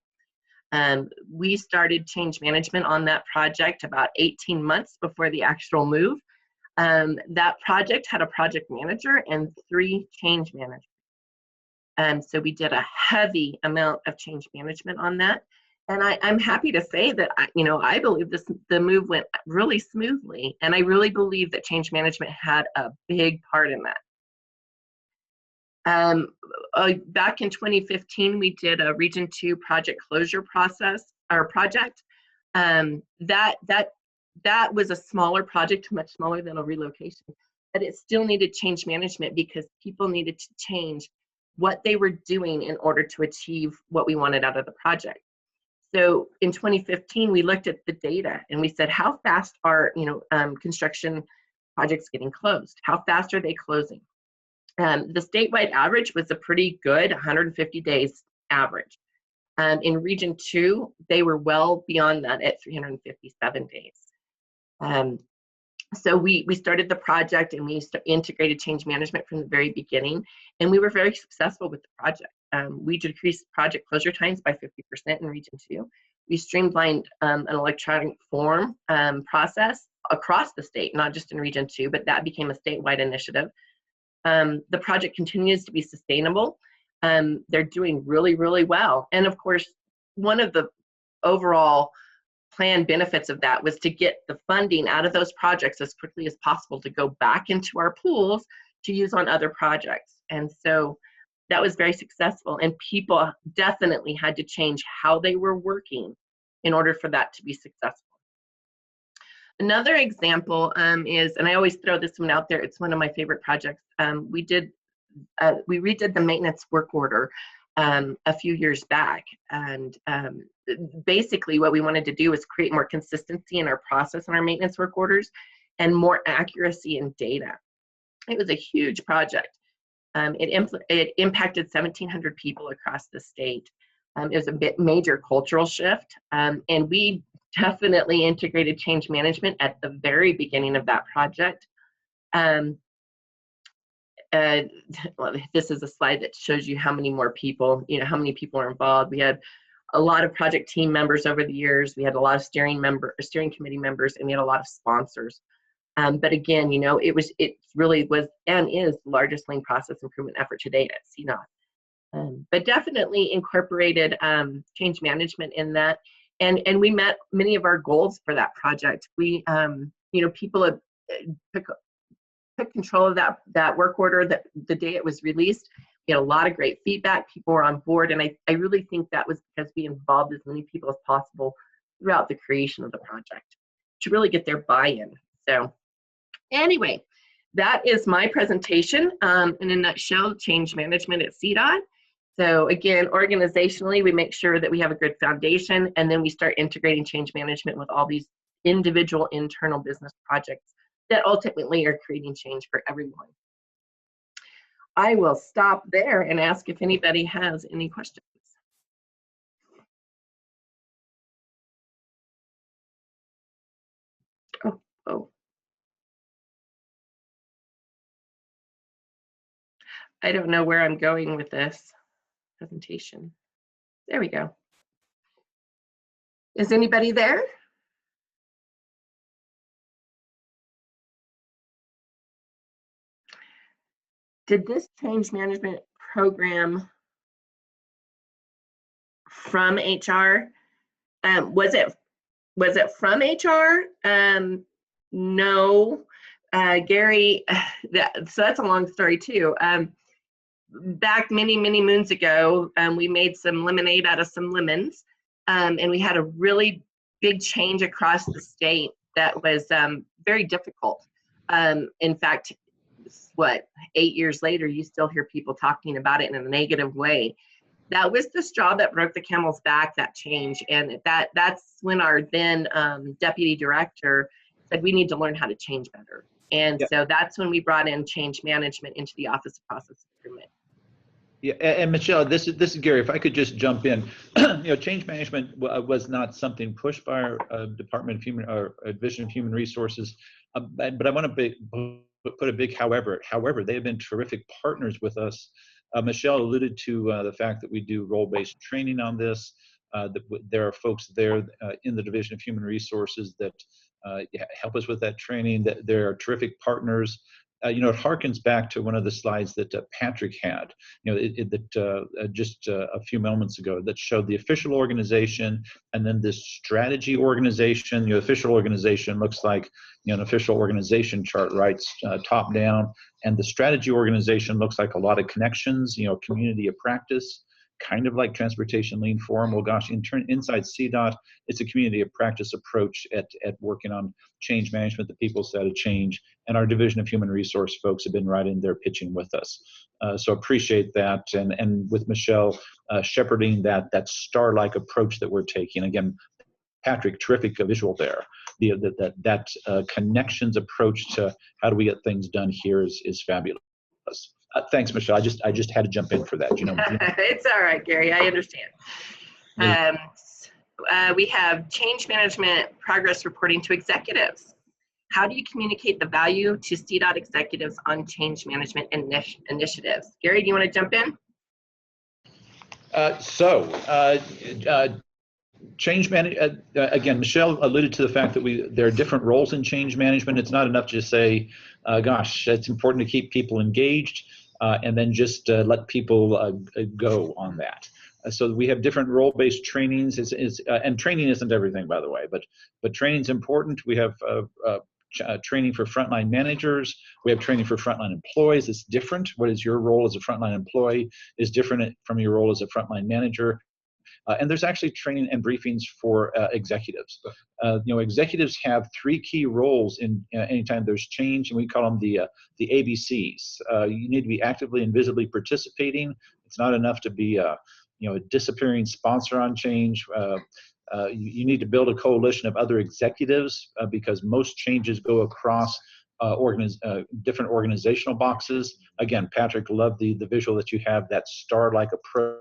We started change management on that project about 18 months before the actual move. That project had a project manager and 3 change managers. So we did a heavy amount of change management on that. And I'm happy to say that, I believe the move went really smoothly. And I really believe that change management had a big part in that. Back in 2015, we did a Region 2 project closure project. That was a smaller project, much smaller than a relocation, but it still needed change management because people needed to change what they were doing in order to achieve what we wanted out of the project. So in 2015, we looked at the data and we said, how fast are construction projects getting closed? How fast are they closing? The statewide average was a pretty good 150 days average. In Region 2, they were well beyond that at 357 days. So we started the project and we integrated change management from the very beginning, and we were very successful with the project. We decreased project closure times by 50% in Region 2. We streamlined an electronic form process across the state, not just in Region 2, but that became a statewide initiative. The project continues to be sustainable. They're doing really, really well. And of course, one of the overall planned benefits of that was to get the funding out of those projects as quickly as possible to go back into our pools to use on other projects. And so that was very successful, and people definitely had to change how they were working in order for that to be successful. Another example is, and I always throw this one out there, it's one of my favorite projects. We redid the maintenance work order a few years back, and basically what we wanted to do was create more consistency in our process and our maintenance work orders and more accuracy in data. It was a huge project. It impacted 1,700 people across the state. It was a major cultural shift, and we definitely integrated change management at the very beginning of that project. Well, this is a slide that shows you how many more people, how many people are involved. We had a lot of project team members over the years. We had a lot of steering committee members, and we had a lot of sponsors. But again, it really was and is the largest lean process improvement effort to date at CDOT. But definitely incorporated change management in that, and we met many of our goals for that project. We, people had took control of that work order the day it was released. We had a lot of great feedback. People were on board, and I really think that was because we involved as many people as possible throughout the creation of the project to really get their buy-in. So anyway, that is my presentation in a nutshell, change management at CDOT. So again, organizationally, we make sure that we have a good foundation, and then we start integrating change management with all these individual internal business projects that ultimately are creating change for everyone. I will stop there and ask if anybody has any questions. Oh. I don't know where I'm going with this presentation. There we go. Is anybody there? Did this change management program from HR? Was it from HR? No, Gary. So that's a long story too. Back many moons ago, we made some lemonade out of some lemons, and we had a really big change across the state that was very difficult. In fact, 8 years later, you still hear people talking about it in a negative way. that was the straw that broke the camel's back, that change. And that's when our then deputy director said, we need to learn how to change better. And so that's when we brought in change management into the Office of Process Improvement. Yeah, and Michelle, this is Gary. If I could just jump in, change management was not something pushed by our Department of Human or Division of Human Resources, but I want to put a big however. However, they have been terrific partners with us. Michelle alluded to the fact that we do role-based training on this. There are folks there in the Division of Human Resources that help us with that training. That there are terrific partners. It harkens back to one of the slides that Patrick had, just a few moments ago, that showed the official organization and then this strategy organization. The official organization looks like an official organization chart, right, top down, and the strategy organization looks like a lot of connections, community of practice, kind of like Transportation Lean Forum. Well, gosh, inside CDOT, it's a community of practice approach at working on change management, the people side of change, and our Division of Human Resource folks have been right in there pitching with us. So appreciate that, and with Michelle shepherding that star-like approach that we're taking. Again, Patrick, terrific visual there. That connections approach to how do we get things done here is fabulous. Thanks, Michelle. I just had to jump in for that. It's all right, Gary. I understand. We have change management progress reporting to executives. How do you communicate the value to CDOT executives on change management initiatives? Gary, do you want to jump in? Change management, again, Michelle alluded to the fact that there are different roles in change management. It's not enough to just say, gosh, it's important to keep people engaged and then just let people go on that. So we have different role-based trainings, and training isn't everything, by the way, but training's important. We have training for frontline managers. We have training for frontline employees. It's different. What is your role as a frontline employee is different from your role as a frontline manager. And there's actually training and briefings for executives. Executives have 3 key roles in anytime there's change, and we call them the ABCs. You need to be actively and visibly participating. It's not enough to be a disappearing sponsor on change. You need to build a coalition of other executives because most changes go across different organizational boxes. Again, Patrick, loved the visual that you have, that star-like approach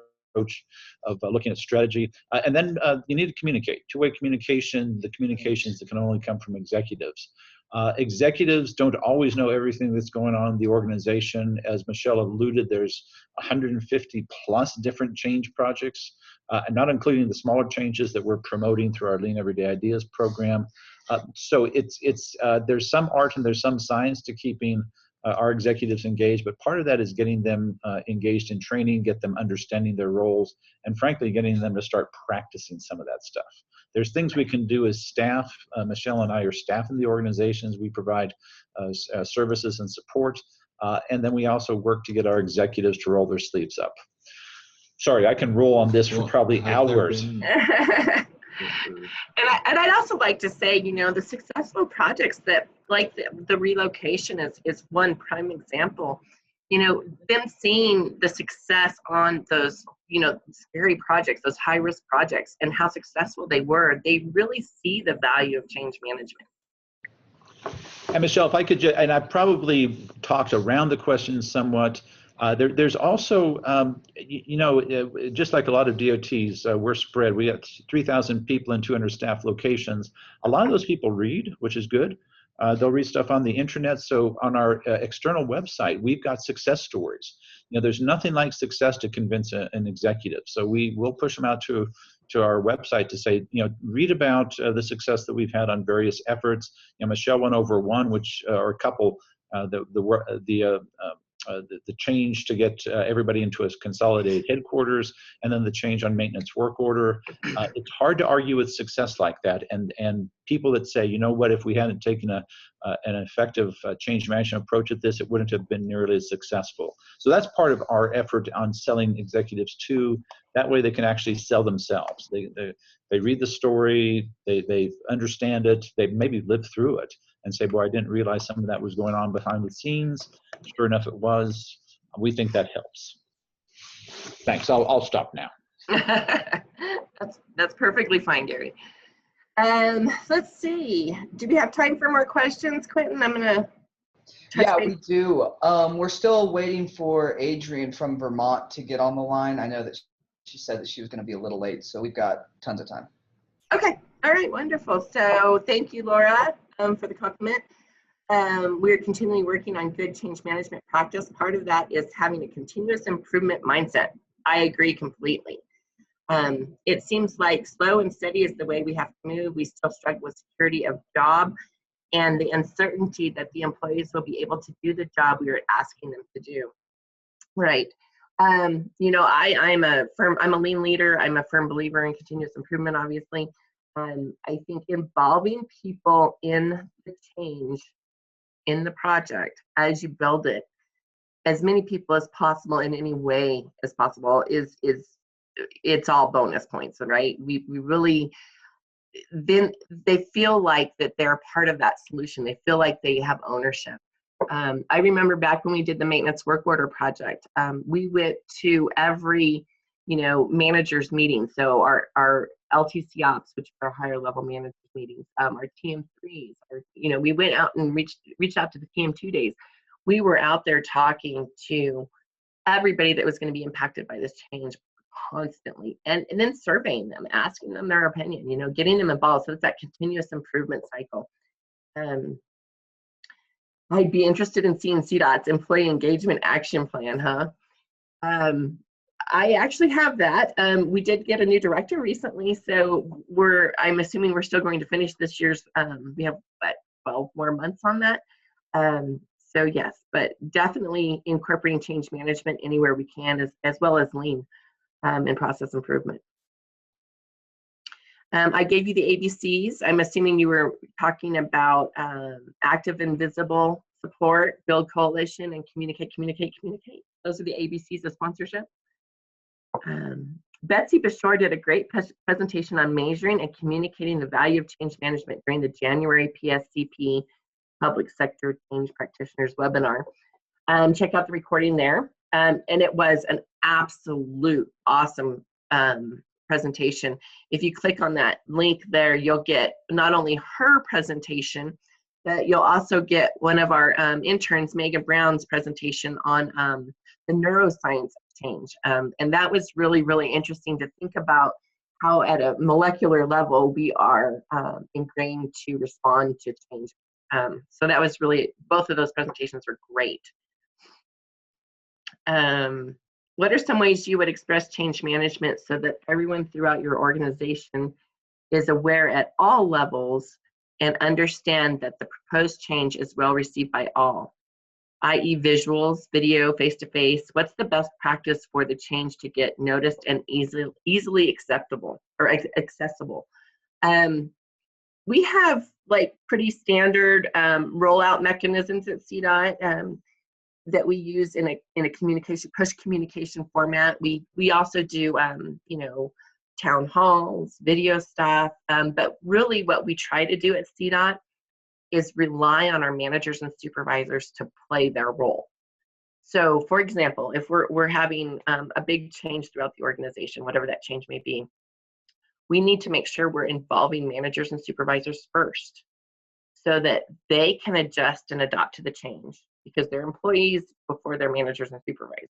of looking at strategy. And then you need to communicate. Two-way communication, the communications that can only come from executives. Executives don't always know everything that's going on in the organization. As Michelle alluded, there's 150 plus different change projects, and not including the smaller changes that we're promoting through our Lean Everyday Ideas program. So there's some art and there's some science to keeping our executives engaged, but part of that is getting them engaged in training, get them understanding their roles, and frankly, getting them to start practicing some of that stuff. There's things we can do as staff. Michelle and I are staff in the organizations. We provide services and support, and then we also work to get our executives to roll their sleeves up. Sorry, I can roll on this for probably hours. And I'd also like to say, the successful projects that, like the relocation is one prime example. Them seeing the success on those, scary projects, those high-risk projects, and how successful they were, they really see the value of change management. And Michelle, if I could, and I probably talked around the question somewhat. There's also, just like a lot of DOTs, we're spread. We have 3,000 people in 200 staff locations. A lot of those people read, which is good. They'll read stuff on the internet. So on our external website, we've got success stories. There's nothing like success to convince an executive. So we will push them out to our website to say, read about the success that we've had on various efforts. Michelle went over one, or a couple, the change to get everybody into a consolidated headquarters, and then the change on maintenance work order. It's hard to argue with success like that, and people that say, if we hadn't taken an effective change management approach at this, it wouldn't have been nearly as successful. So that's part of our effort on selling executives too. That way they can actually sell themselves. They read the story, they understand it, they maybe lived through it, and say, boy, I didn't realize some of that was going on behind the scenes. Sure enough, it was. We think that helps. Thanks. I'll stop now. That's perfectly fine, Gary. Let's see. Do we have time for more questions, Quentin? I'm gonna. Yeah, we do. We're still waiting for Adrian from Vermont to get on the line. I know that she said that she was going to be a little late, so we've got tons of time. Okay. All right. Wonderful. So thank you, Laura, for the compliment. We're continually working on good change management practice. Part of that is having a continuous improvement mindset. I agree completely. It seems like slow and steady is the way we have to move. We still struggle with security of job and the uncertainty that the employees will be able to do the job we are asking them to do. Right. You know, I'm a lean leader. I'm a firm believer in continuous improvement, obviously. I think involving people in the change in the project as you build it, as many people as possible in any way as possible is it's all bonus points, right? We really, then they feel like that they're part of that solution. They feel like they have ownership. I remember back when we did the maintenance work order project, we went to every, you know, managers meeting. So our LTC ops, which are higher level managers meetings, our TM3s, you know, we went out and reached out to the TM2 days. We were out there talking to everybody that was going to be impacted by this change constantly, and then surveying them, asking them their opinion, you know, getting them involved. So it's that continuous improvement cycle. I'd be interested in seeing CDOT's employee engagement action plan, huh? I actually have that. We did get a new director recently, so I'm assuming we're still going to finish this year's, we have what, 12 more months on that. So yes, but definitely incorporating change management anywhere we can, as well as lean and process improvement. I gave you the ABCs. I'm assuming you were talking about active and visible support, build coalition, and communicate. Those are the ABCs of sponsorship. Betsy Bashore did a great presentation on measuring and communicating the value of change management during the January PSCP Public Sector Change Practitioners webinar. Check out the recording there. And it was an absolute awesome presentation. If you click on that link there, you'll get not only her presentation, but you'll also get one of our interns, Megan Brown's presentation on the neuroscience of change. And that was really, really interesting to think about how at a molecular level we are ingrained to respond to change. So that was really, both of those presentations were great. What are some ways you would express change management so that everyone throughout your organization is aware at all levels and understand that the proposed change is well received by all, i.e. visuals, video, face-to-face? What's the best practice for the change to get noticed and easily acceptable or accessible? We have like pretty standard rollout mechanisms at CDOT that we use in a communication, push communication format. We also do you know, town halls, video stuff, but really what we try to do at CDOT is rely on our managers and supervisors to play their role. So for example, if we're having a big change throughout the organization, whatever that change may be, we need to make sure we're involving managers and supervisors first so that they can adjust and adapt to the change, because they're employees before they're managers and supervisors.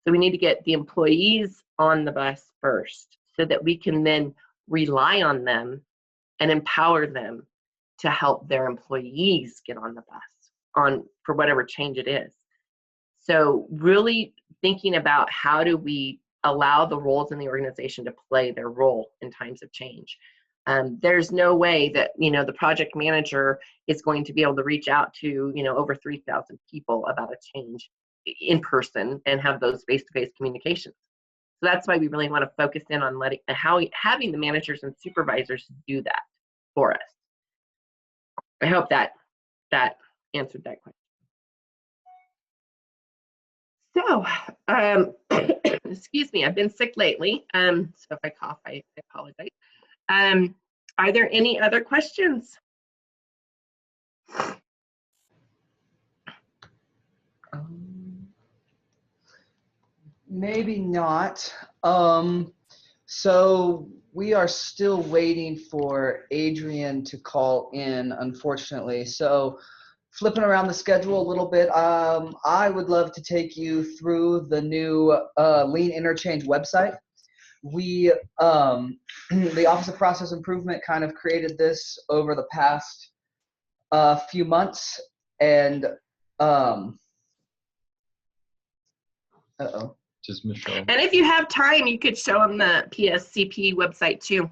So we need to get the employees on the bus first so that we can then rely on them and empower them to help their employees get on the bus for whatever change it is. So really thinking about how do we allow the roles in the organization to play their role in times of change. There's no way that, you know, the project manager is going to be able to reach out to, you know, over 3,000 people about a change in person and have those face-to-face communications. So that's why we really want to focus in on having the managers and supervisors do that for us. I hope that answered that question. So, excuse me, I've been sick lately. So if I cough, I apologize. Are there any other questions? Maybe not. So we are still waiting for Adrian to call in, unfortunately. So flipping around the schedule a little bit, I would love to take you through the new Lean Interchange website. We, the Office of Process Improvement kind of created this over the past few months, and uh-oh. Just Michelle. And if you have time, you could show them the PSCP website too.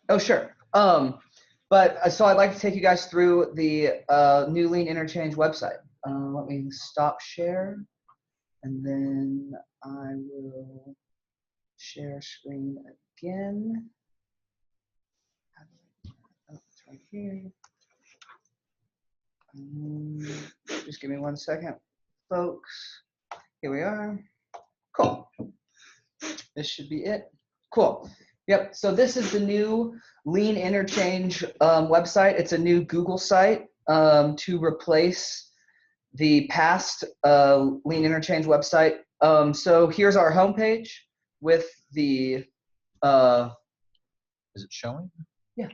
Oh, sure. So I'd like to take you guys through the new Lean Interchange website. Let me stop share, and then I will share screen again. Oh, it's right here. Just give me 1 second, folks. Here we are. Cool. This should be it. Cool. Yep. So this is the new Lean Interchange website. It's a new Google site to replace the past Lean Interchange website. So here's our homepage with the Is it showing? Yeah.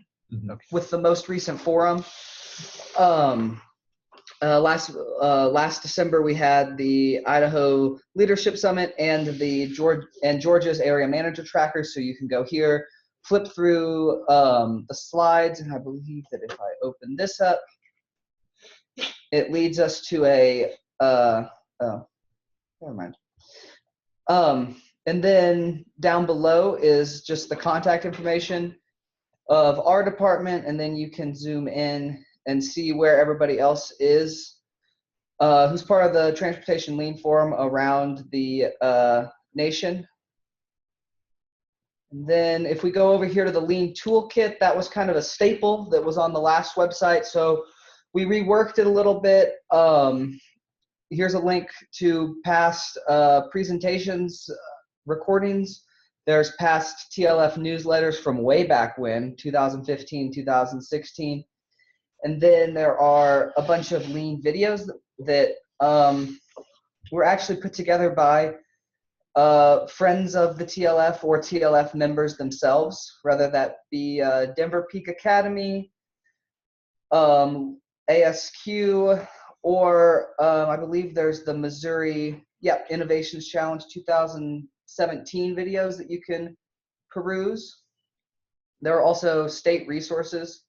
Okay. With the most recent forum. Last December we had the Idaho Leadership Summit and the Georgia's Area Manager Tracker. So you can go here, flip through the slides, and I believe that if I open this up, it leads us to a oh, never mind. And then down below is just the contact information of our department, and then you can zoom in and see where everybody else is, who's part of the Transportation Lean Forum around the nation. And then if we go over here to the Lean Toolkit, that was kind of a staple that was on the last website. So we reworked it a little bit. Here's a link to past presentations, recordings. There's past TLF newsletters from way back when, 2015, 2016. And then there are a bunch of Lean videos that were actually put together by friends of the TLF or TLF members themselves, whether that be Denver Peak Academy, ASQ, or I believe there's the Missouri Innovations Challenge 2017 videos that you can peruse. There are also state resources,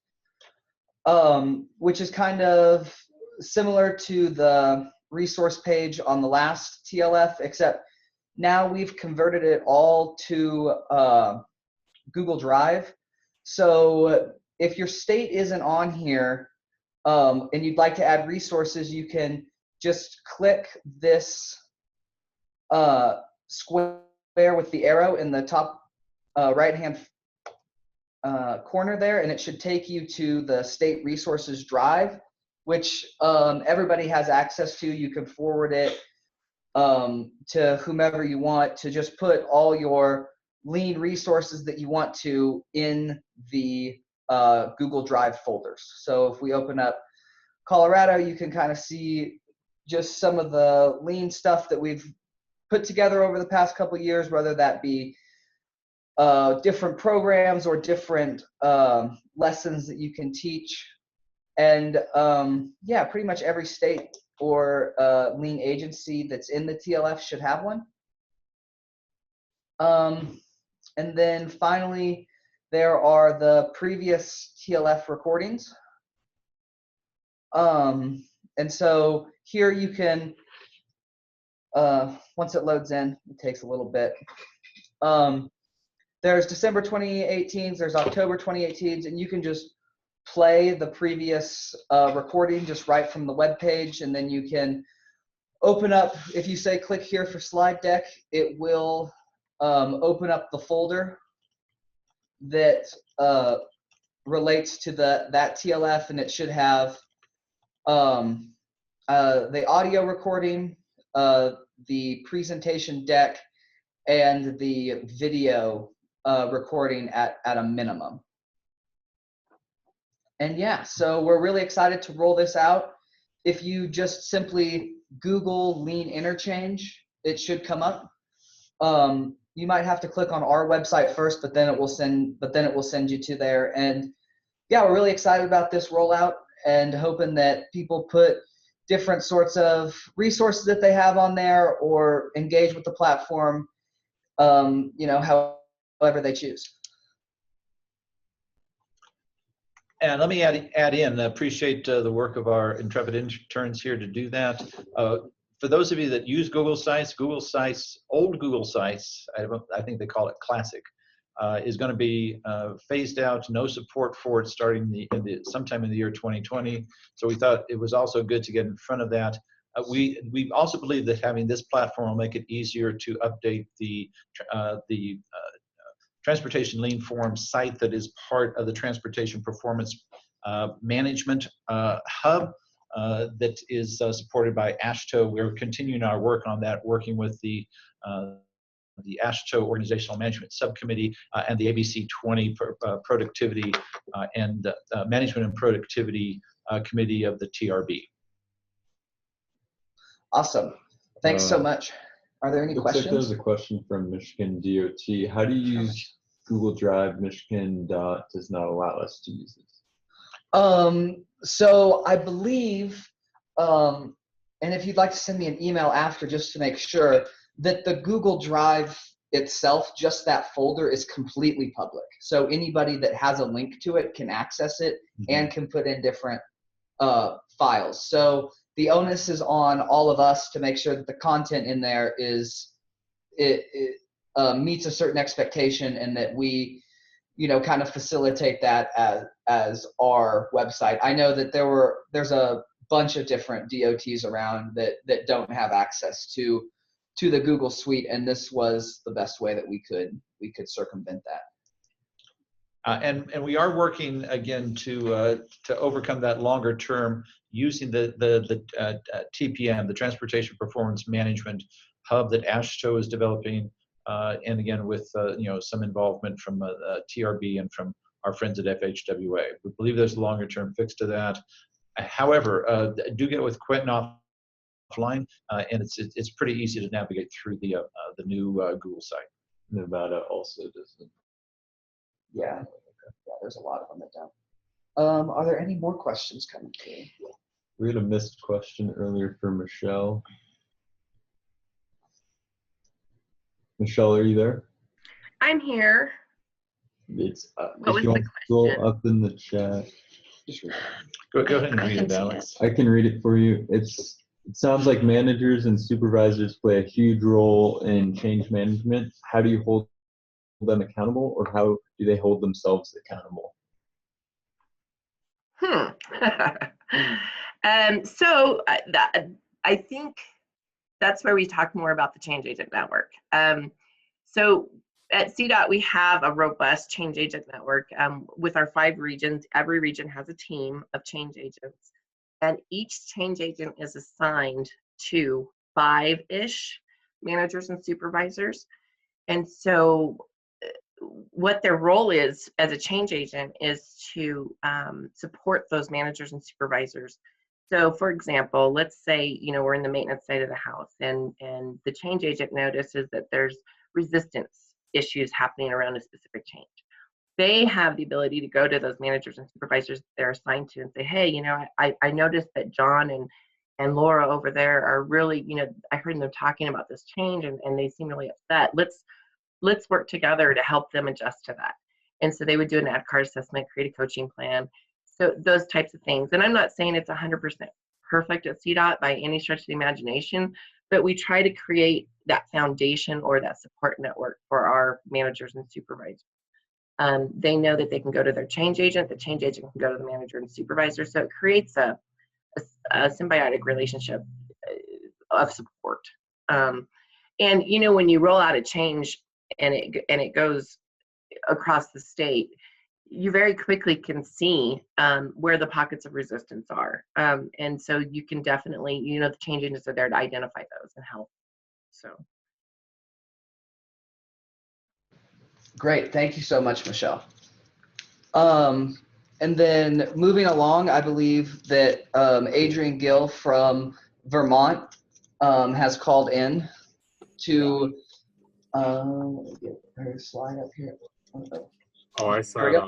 which is kind of similar to the resource page on the last TLF, except now we've converted it all to Google Drive. So if your state isn't on here and you'd like to add resources, you can just click this square with the arrow in the top right-hand corner there, and it should take you to the state resources drive, which everybody has access to. You can forward it to whomever you want to just put all your Lean resources that you want to in the Google Drive folders. So if we open up Colorado, you can kind of see just some of the Lean stuff that we've put together over the past couple of years, whether that be different programs or different lessons that you can teach. And yeah, pretty much every state or Lean agency that's in the TLF should have one. And then finally, there are the previous TLF recordings. And so here you can, once it loads in, it takes a little bit. There's December 2018s, there's October 2018s, and you can just play the previous recording just right from the web page, and then you can open up, if you say click here for slide deck, it will open up the folder that relates to that TLF, and it should have the audio recording, the presentation deck, and the video recording at a minimum. And yeah, so we're really excited to roll this out. If you just simply Google Lean Interchange, it should come up. You might have to click on our website first, but then it will send you to there. And yeah, we're really excited about this rollout and hoping that people put different sorts of resources that they have on there or engage with the platform, however they choose. And let me add in, appreciate the work of our intrepid interns here to do that. For those of you that use Google Sites, old Google Sites, I think they call it Classic, is going to be phased out. No support for it starting sometime in the year 2020. So we thought it was also good to get in front of that. We also believe that having this platform will make it easier to update the Transportation Lean Forum site that is part of the Transportation Performance Management Hub that is supported by AASHTO. We're continuing our work on that, working with the AASHTO Organizational Management Subcommittee and the ABC 20 Productivity and Management and Productivity Committee of the TRB. Awesome. Thanks so much. Are there any questions? Looks like there's a question from Michigan DOT. How do you use Google Drive? Michigan DOT does not allow us to use this. So I believe, and if you'd like to send me an email after just to make sure, that the Google Drive itself, just that folder, is completely public. So anybody that has a link to it can access it and can put in different files. So the onus is on all of us to make sure that the content in there meets a certain expectation, and that we, kind of facilitate that as our website. I know that there's a bunch of different DOTs around that don't have access to the Google Suite, and this was the best way that we could circumvent that. And we are working again to overcome that longer term using the TPM, the Transportation Performance Management Hub that AASHTO is developing, and again with some involvement from TRB and from our friends at FHWA. We believe there's a longer term fix to that. However, do get with Quentin offline, and it's pretty easy to navigate through the new Google site. Nevada also doesn't. Yeah, there's a lot of them that don't. Are there any more questions coming through? We had a missed question earlier for Michelle. Michelle, are you there? I'm here. It's What was if you the want to scroll question? up in the chat. Go ahead and I read can it, see Alex. I can read it for you. It sounds like managers and supervisors play a huge role in change management. How do you hold them accountable, or how do they hold themselves accountable? So I think that's where we talk more about the change agent network. So at CDOT, we have a robust change agent network with our 5 regions. Every region has a team of change agents, and each change agent is assigned to 5-ish managers and supervisors. And so what their role is as a change agent is to support those managers and supervisors. So for example, let's say, we're in the maintenance side of the house, and the change agent notices that there's resistance issues happening around a specific change. They have the ability to go to those managers and supervisors they're assigned to and say, hey, I noticed that John and Laura over there are really, I heard them talking about this change and they seem really upset. Let's work together to help them adjust to that. And so they would do an ADCAR assessment, create a coaching plan. So those types of things. And I'm not saying it's 100% perfect at CDOT by any stretch of the imagination, but we try to create that foundation or that support network for our managers and supervisors. They know that they can go to their change agent, the change agent can go to the manager and supervisor. So it creates a symbiotic relationship of support. And when you roll out a change and it goes across the state, you very quickly can see where the pockets of resistance are. And so you can definitely, the change agents are there to identify those and help. So. Great. Thank you so much, Michelle. And then moving along, I believe that Adrian Gill from Vermont has called in. to, let me get her slide up here. Oh, I saw There we it.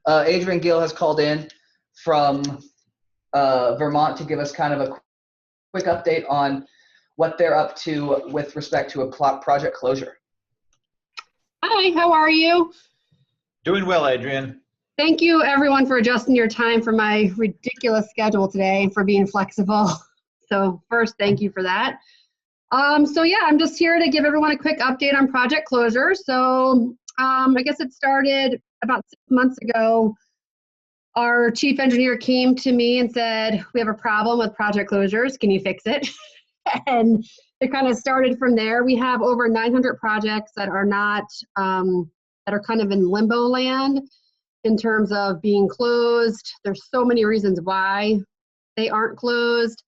go. Adrian Gill has called in from Vermont to give us kind of a quick update on what they're up to with respect to a project closure. Hi, how are you? Doing well, Adrian. Thank you everyone for adjusting your time for my ridiculous schedule today and for being flexible. So first, thank you for that. So yeah, I'm just here to give everyone a quick update on project closure. So I guess it started about 6 months ago. Our chief engineer came to me and said, we have a problem with project closures. Can you fix it? And it kind of started from there. We have over 900 projects that are not, that are kind of in limbo land in terms of being closed. There's so many reasons why they aren't closed.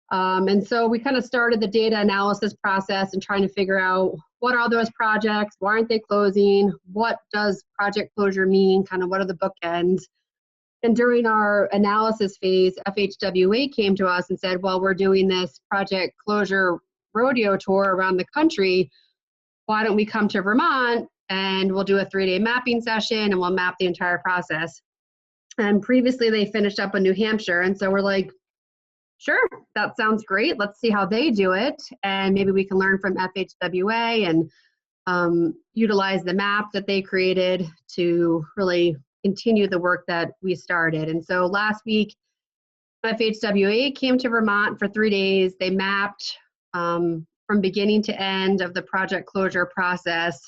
And so we kind of started the data analysis process and trying to figure out what are those projects, why aren't they closing, what does project closure mean, kind of what are the bookends. And during our analysis phase, FHWA came to us and said, well, we're doing this project closure rodeo tour around the country. Why don't we come to Vermont and we'll do a 3-day mapping session and we'll map the entire process. And previously they finished up in New Hampshire. And so we're like, sure, that sounds great. Let's see how they do it. And maybe we can learn from FHWA and utilize the map that they created to really continue the work that we started. And so last week, FHWA came to Vermont for 3 days. They mapped from beginning to end of the project closure process.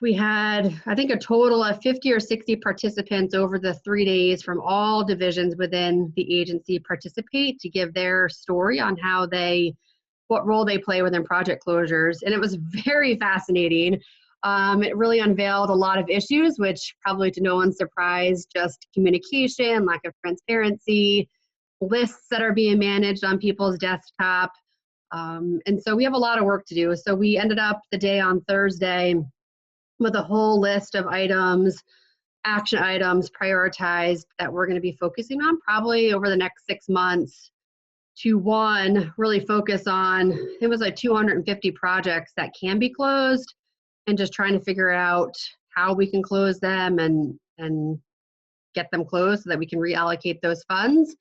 We had, I think, a total of 50 or 60 participants over the 3 days from all divisions within the agency participate to give their story on how they, what role they play within project closures. And it was very fascinating. It really unveiled a lot of issues, which probably to no one's surprise, just communication, lack of transparency, lists that are being managed on people's desktop. And so we have a lot of work to do. So we ended up the day on Thursday with a whole list of items, action items prioritized that we're going to be focusing on probably over the next 6 months to one, really focus on, it was like 250 projects that can be closed and just trying to figure out how we can close them and get them closed so that we can reallocate those funds.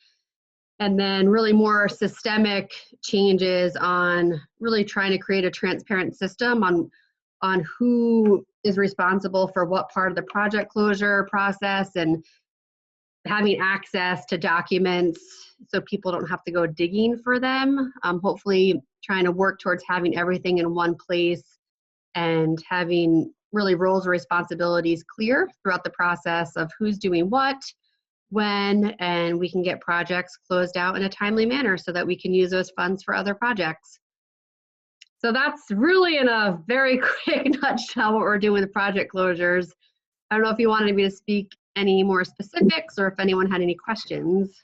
And then really more systemic changes on really trying to create a transparent system on who is responsible for what part of the project closure process and having access to documents so people don't have to go digging for them. Hopefully trying to work towards having everything in one place and having really roles and responsibilities clear throughout the process of who's doing what, when, and we can get projects closed out in a timely manner so that we can use those funds for other projects. So that's really in a very quick nutshell what we're doing with project closures. I don't know if you wanted me to speak any more specifics or if anyone had any questions.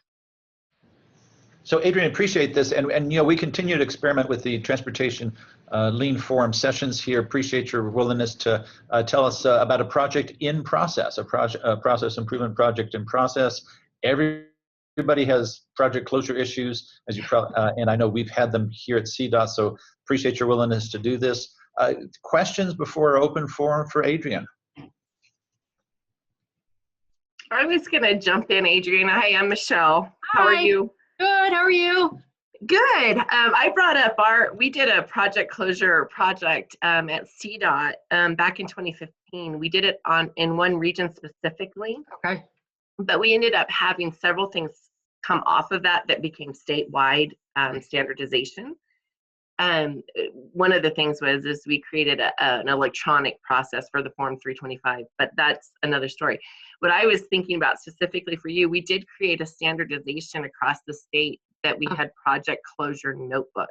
So Adrian, appreciate this. And you know, we continue to experiment with the transportation lean forum sessions here. Appreciate your willingness to tell us about a project in process, a process improvement project in process. Everybody has project closure issues, as you and I know we've had them here at CDOT, so appreciate your willingness to do this. Questions before our open forum for Adrian? I was going to jump in, Adrian. Hi, I'm Michelle. Hi. How are you? Good, how are you? Good. I brought up we did a project closure project at CDOT back in 2015. We did it in one region specifically. Okay. But we ended up having several things come off of that became statewide standardization. One of the things is we created an electronic process for the Form 325, but that's another story. What I was thinking about specifically for you, we did create a standardization across the state that we had project closure notebook.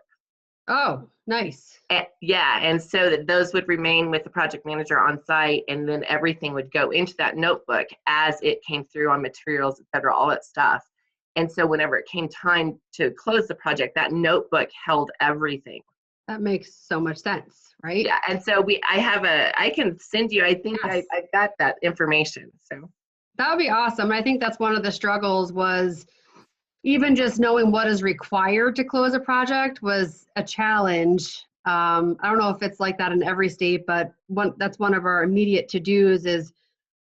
Oh, nice. Yeah, and so that those would remain with the project manager on site, and then everything would go into that notebook as it came through on materials, et cetera, all that stuff. And so whenever it came time to close the project, that notebook held everything. That makes so much sense, right? Yeah, and so I can send you, I think Yes. I've got that information, so. That would be awesome. I think that's one of the struggles was even just knowing what is required to close a project was a challenge. I don't know if it's like that in every state, but that's one of our immediate to-dos is,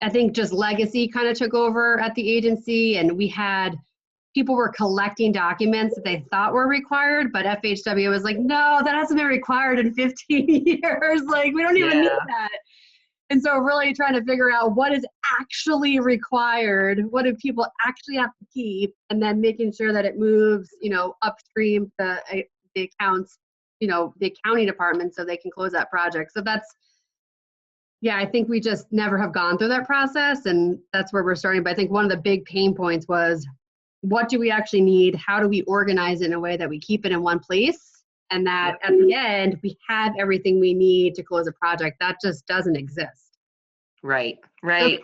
I think just legacy kind of took over at the agency, and people were collecting documents that they thought were required, but FHW was like, no, that hasn't been required in 15 years. Like, we don't even need that. And so really trying to figure out what is actually required, what do people actually have to keep, and then making sure that it moves, upstream the accounts, the accounting department so they can close that project. So I think we just never have gone through that process, and that's where we're starting. But I think one of the big pain points was, what do we actually need? How do we organize it in a way that we keep it in one place? And that at the end, we have everything we need to close a project. That just doesn't exist. Right.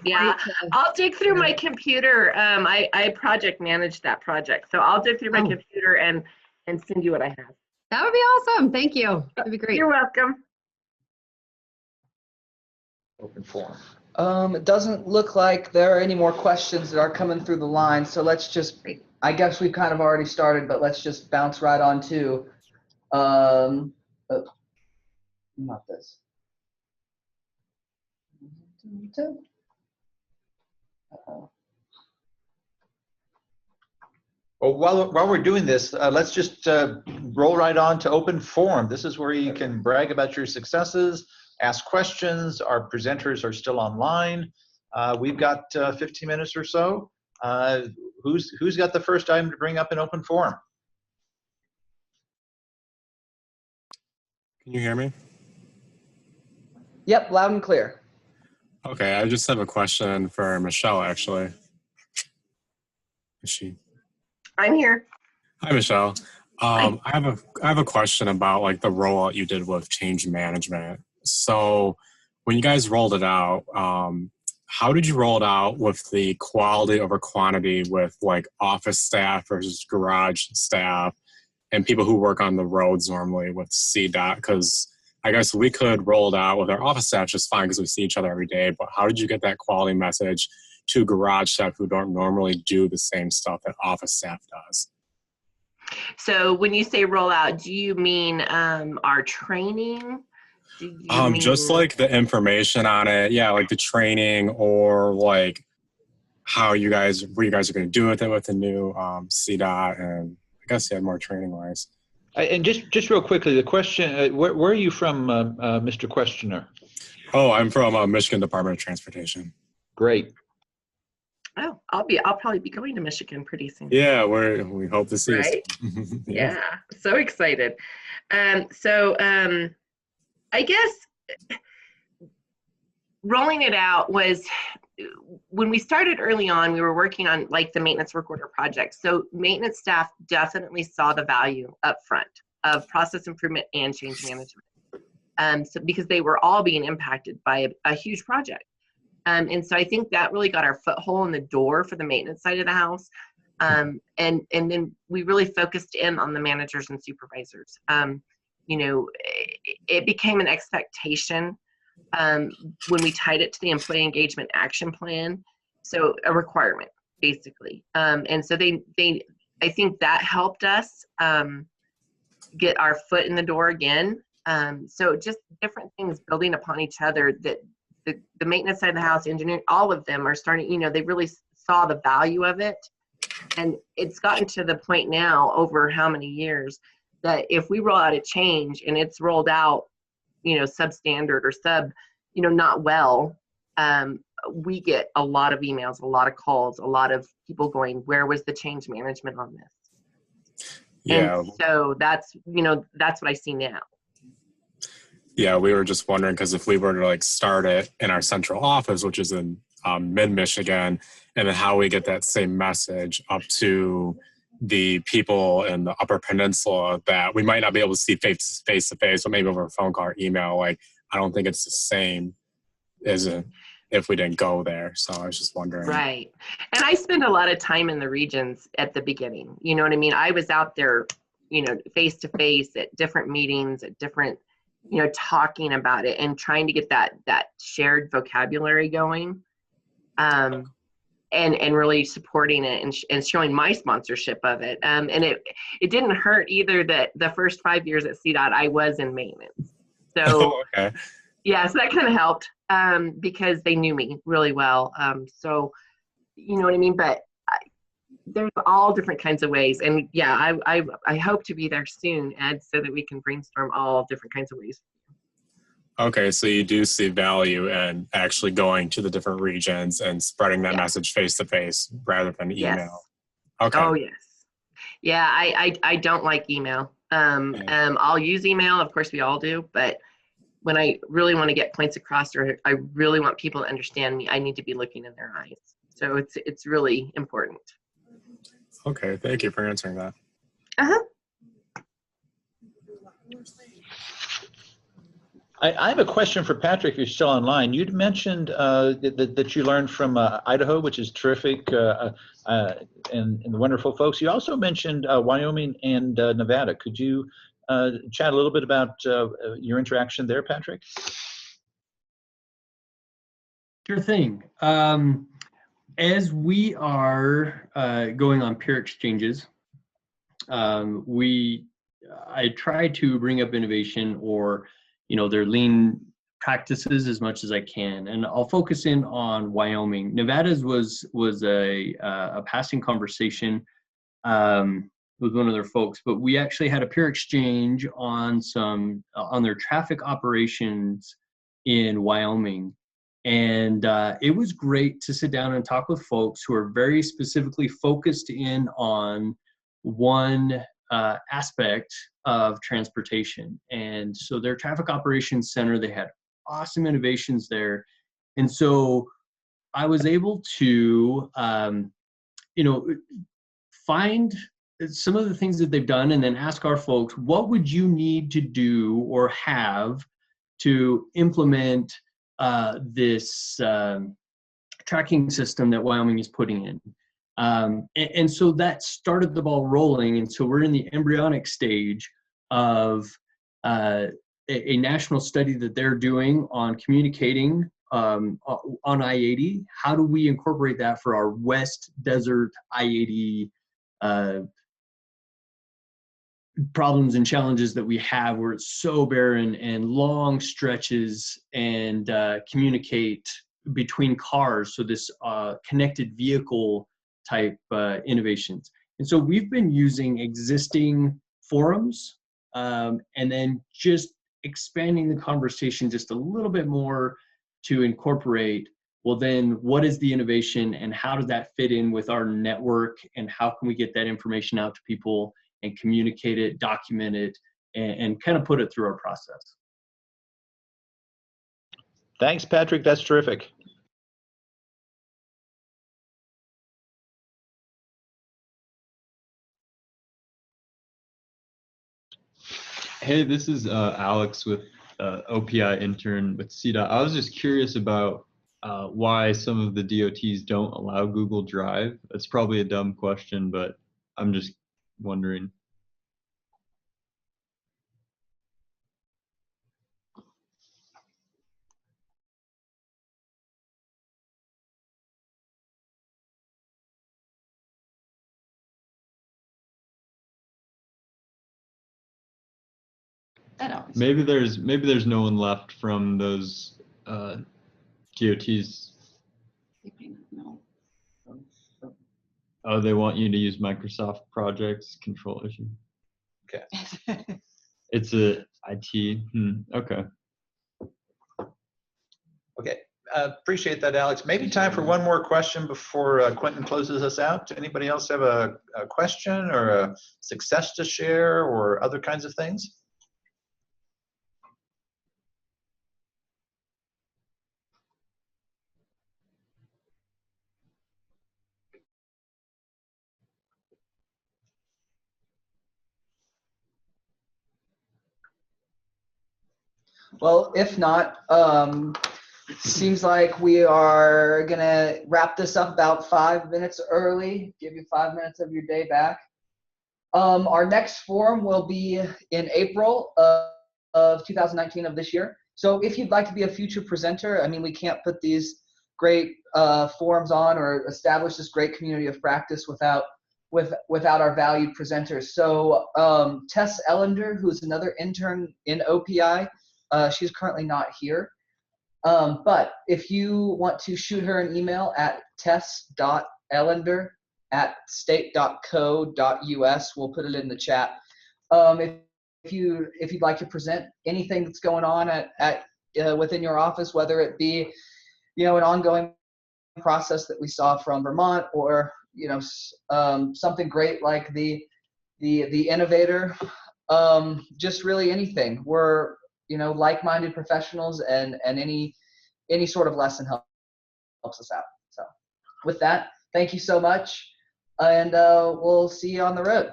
Yeah. I'll dig through my computer. I project managed that project. So I'll dig through my computer and send you what I have. That would be awesome. Thank you. That'd be great. You're welcome. Open forum. It doesn't look like there are any more questions that are coming through the line. So let's just, I guess we've kind of already started, but let's just bounce right on to, not this. Uh-oh. Well, while we're doing this, let's just roll right on to open forum. This is where you can brag about your successes, ask questions. Our presenters are still online. We've got 15 minutes or so. Who's got the first item to bring up in open forum? Can you hear me? Yep, loud and clear. Okay, I just have a question for Michelle, actually. Is she? I'm here. Hi, Michelle. I have a question about like the rollout you did with change management. So when you guys rolled it out, how did you roll it out with the quality over quantity with like office staff versus garage staff and people who work on the roads normally with CDOT? Because I guess we could roll it out with our office staff just fine because we see each other every day, but how did you get that quality message to garage staff who don't normally do the same stuff that office staff does? So when you say rollout, do you mean our training? Do you mean... Just like the information on it, yeah, like the training or like what you guys are going to do with it with the new CDOT, and I guess more training wise. And just real quickly, the question: where are you from, Mr. Questioner? Oh, I'm from Michigan Department of Transportation. Great. Oh, I'll probably be going to Michigan pretty soon. Yeah, we hope to see right? you. Yeah, so excited. I guess rolling it out was, when we started early on, we were working on like the maintenance work order project. So maintenance staff definitely saw the value up front of process improvement and change management. So because they were all being impacted by a huge project. And so I think that really got our foothold in the door for the maintenance side of the house. And then we really focused in on the managers and supervisors. It became an expectation when we tied it to the employee engagement action plan. So a requirement, basically. And so I think that helped us get our foot in the door again. So just different things building upon each other, that the maintenance side of the house, engineering, all of them are starting, they really saw the value of it. And it's gotten to the point now, over how many years, that if we roll out a change and it's rolled out, substandard or not well, we get a lot of emails, a lot of calls, a lot of people going, where was the change management on this? Yeah. And so that's what I see now. Yeah, we were just wondering, because if we were to like start it in our central office, which is in mid-Michigan, and then how we get that same message up to the people in the Upper Peninsula that we might not be able to see face to face, but maybe over a phone call or email. Like, I don't think it's the same as if we didn't go there. So I was just wondering. Right. And I spend a lot of time in the regions at the beginning. You know what I mean? I was out there, face to face at different meetings, at different, talking about it and trying to get that shared vocabulary going. and really supporting it and showing my sponsorship of it. And it didn't hurt either that the first 5 years at CDOT I was in maintenance. So Okay. yeah, so that kind of helped because they knew me really well. So you know what I mean? But there's all different kinds of ways. And yeah, I hope to be there soon, Ed, so that we can brainstorm all different kinds of ways. Okay, so you do see value in actually going to the different regions and spreading that message face to face rather than email. Yes. Okay. Oh yes. Yeah, I don't like email. I'll use email, of course we all do, but when I really want to get points across, or I really want people to understand me, I need to be looking in their eyes. So it's really important. Okay, thank you for answering that. I have a question for Patrick, if you're still online. You'd mentioned that you learned from Idaho, which is terrific, and the wonderful folks. You also mentioned Wyoming and Nevada. Could you chat a little bit about your interaction there, Patrick? Sure thing. As we are going on peer exchanges, I try to bring up innovation or their lean practices as much as I can, and I'll focus in on Wyoming. Nevada's was a passing conversation with one of their folks, but we actually had a peer exchange on on their traffic operations in Wyoming. And it was great to sit down and talk with folks who are very specifically focused in on one aspect of transportation. And so their traffic operations center, they had awesome innovations there. And so I was able to, find some of the things that they've done and then ask our folks, what would you need to do or have to implement this tracking system that Wyoming is putting in. And so that started the ball rolling. And so we're in the embryonic stage of a national study that they're doing on communicating on I-80. How do we incorporate that for our West Desert I-80 problems and challenges that we have, where it's so barren and long stretches and communicate between cars. So this connected vehicle type innovations. And so we've been using existing forums and then just expanding the conversation just a little bit more to incorporate, well, then what is the innovation and how does that fit in with our network, and how can we get that information out to people and communicate it, document it, and kind of put it through our process. Thanks, Patrick. That's terrific. Hey, this is Alex with OPI intern with CDOT. I was just curious about why some of the DOTs don't allow Google Drive. It's probably a dumb question, but I'm just wondering. Maybe there's no one left from those DOTs. Oh, they want you to use Microsoft Projects control issue. Okay. It's a IT. Okay. Okay. Appreciate that, Alex. Maybe time for one more question before Quentin closes us out. Anybody else have a question or a success to share or other kinds of things? Well, if not, seems like we are gonna wrap this up about 5 minutes early, give you 5 minutes of your day back. Our next forum will be in April of 2019 of this year. So if you'd like to be a future presenter, I mean, we can't put these great forums on, or establish this great community of practice without our valued presenters. So Tess Ellender, who's another intern in OPI, she's currently not here. But if you want to shoot her an email at tess.ellender@state.co.us, we'll put it in the chat. If you'd like to present anything that's going on at within your office, whether it be, you know, an ongoing process that we saw from Vermont, or, you know, something great like the innovator, just really anything. We're, you know, like-minded professionals, and any sort of lesson helps us out. So with that, thank you so much, and we'll see you on the road.